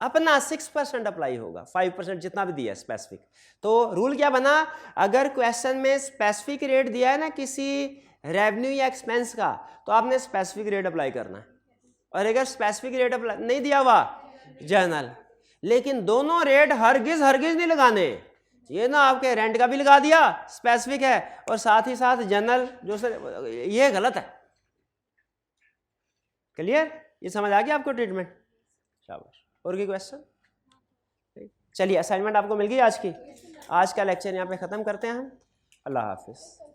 S1: अपना 6% अप्लाई होगा, 5% जितना भी दिया है स्पेसिफिक। तो रूल क्या बना, अगर क्वेश्चन में स्पेसिफिक रेट दिया है ना किसी रेवेन्यू या एक्सपेंस का, तो आपने स्पेसिफिक रेट अप्लाई करना है। और अगर स्पेसिफिक रेट अप्लाई नहीं दिया हुआ, जनरल। लेकिन दोनों रेट हरगिज नहीं लगाने। ये ना आपके रेंट का भी लगा दिया, स्पेसिफिक है, और साथ ही साथ जनरल जो सर, ये गलत है। क्लियर? ये समझ आ गया आपको ट्रीटमेंट? शाबाश। और कोई क्वेश्चन? चलिए, असाइनमेंट आपको मिल गई आज की। आज का लेक्चर यहाँ पे खत्म करते हैं हम। अल्लाह हाफिज।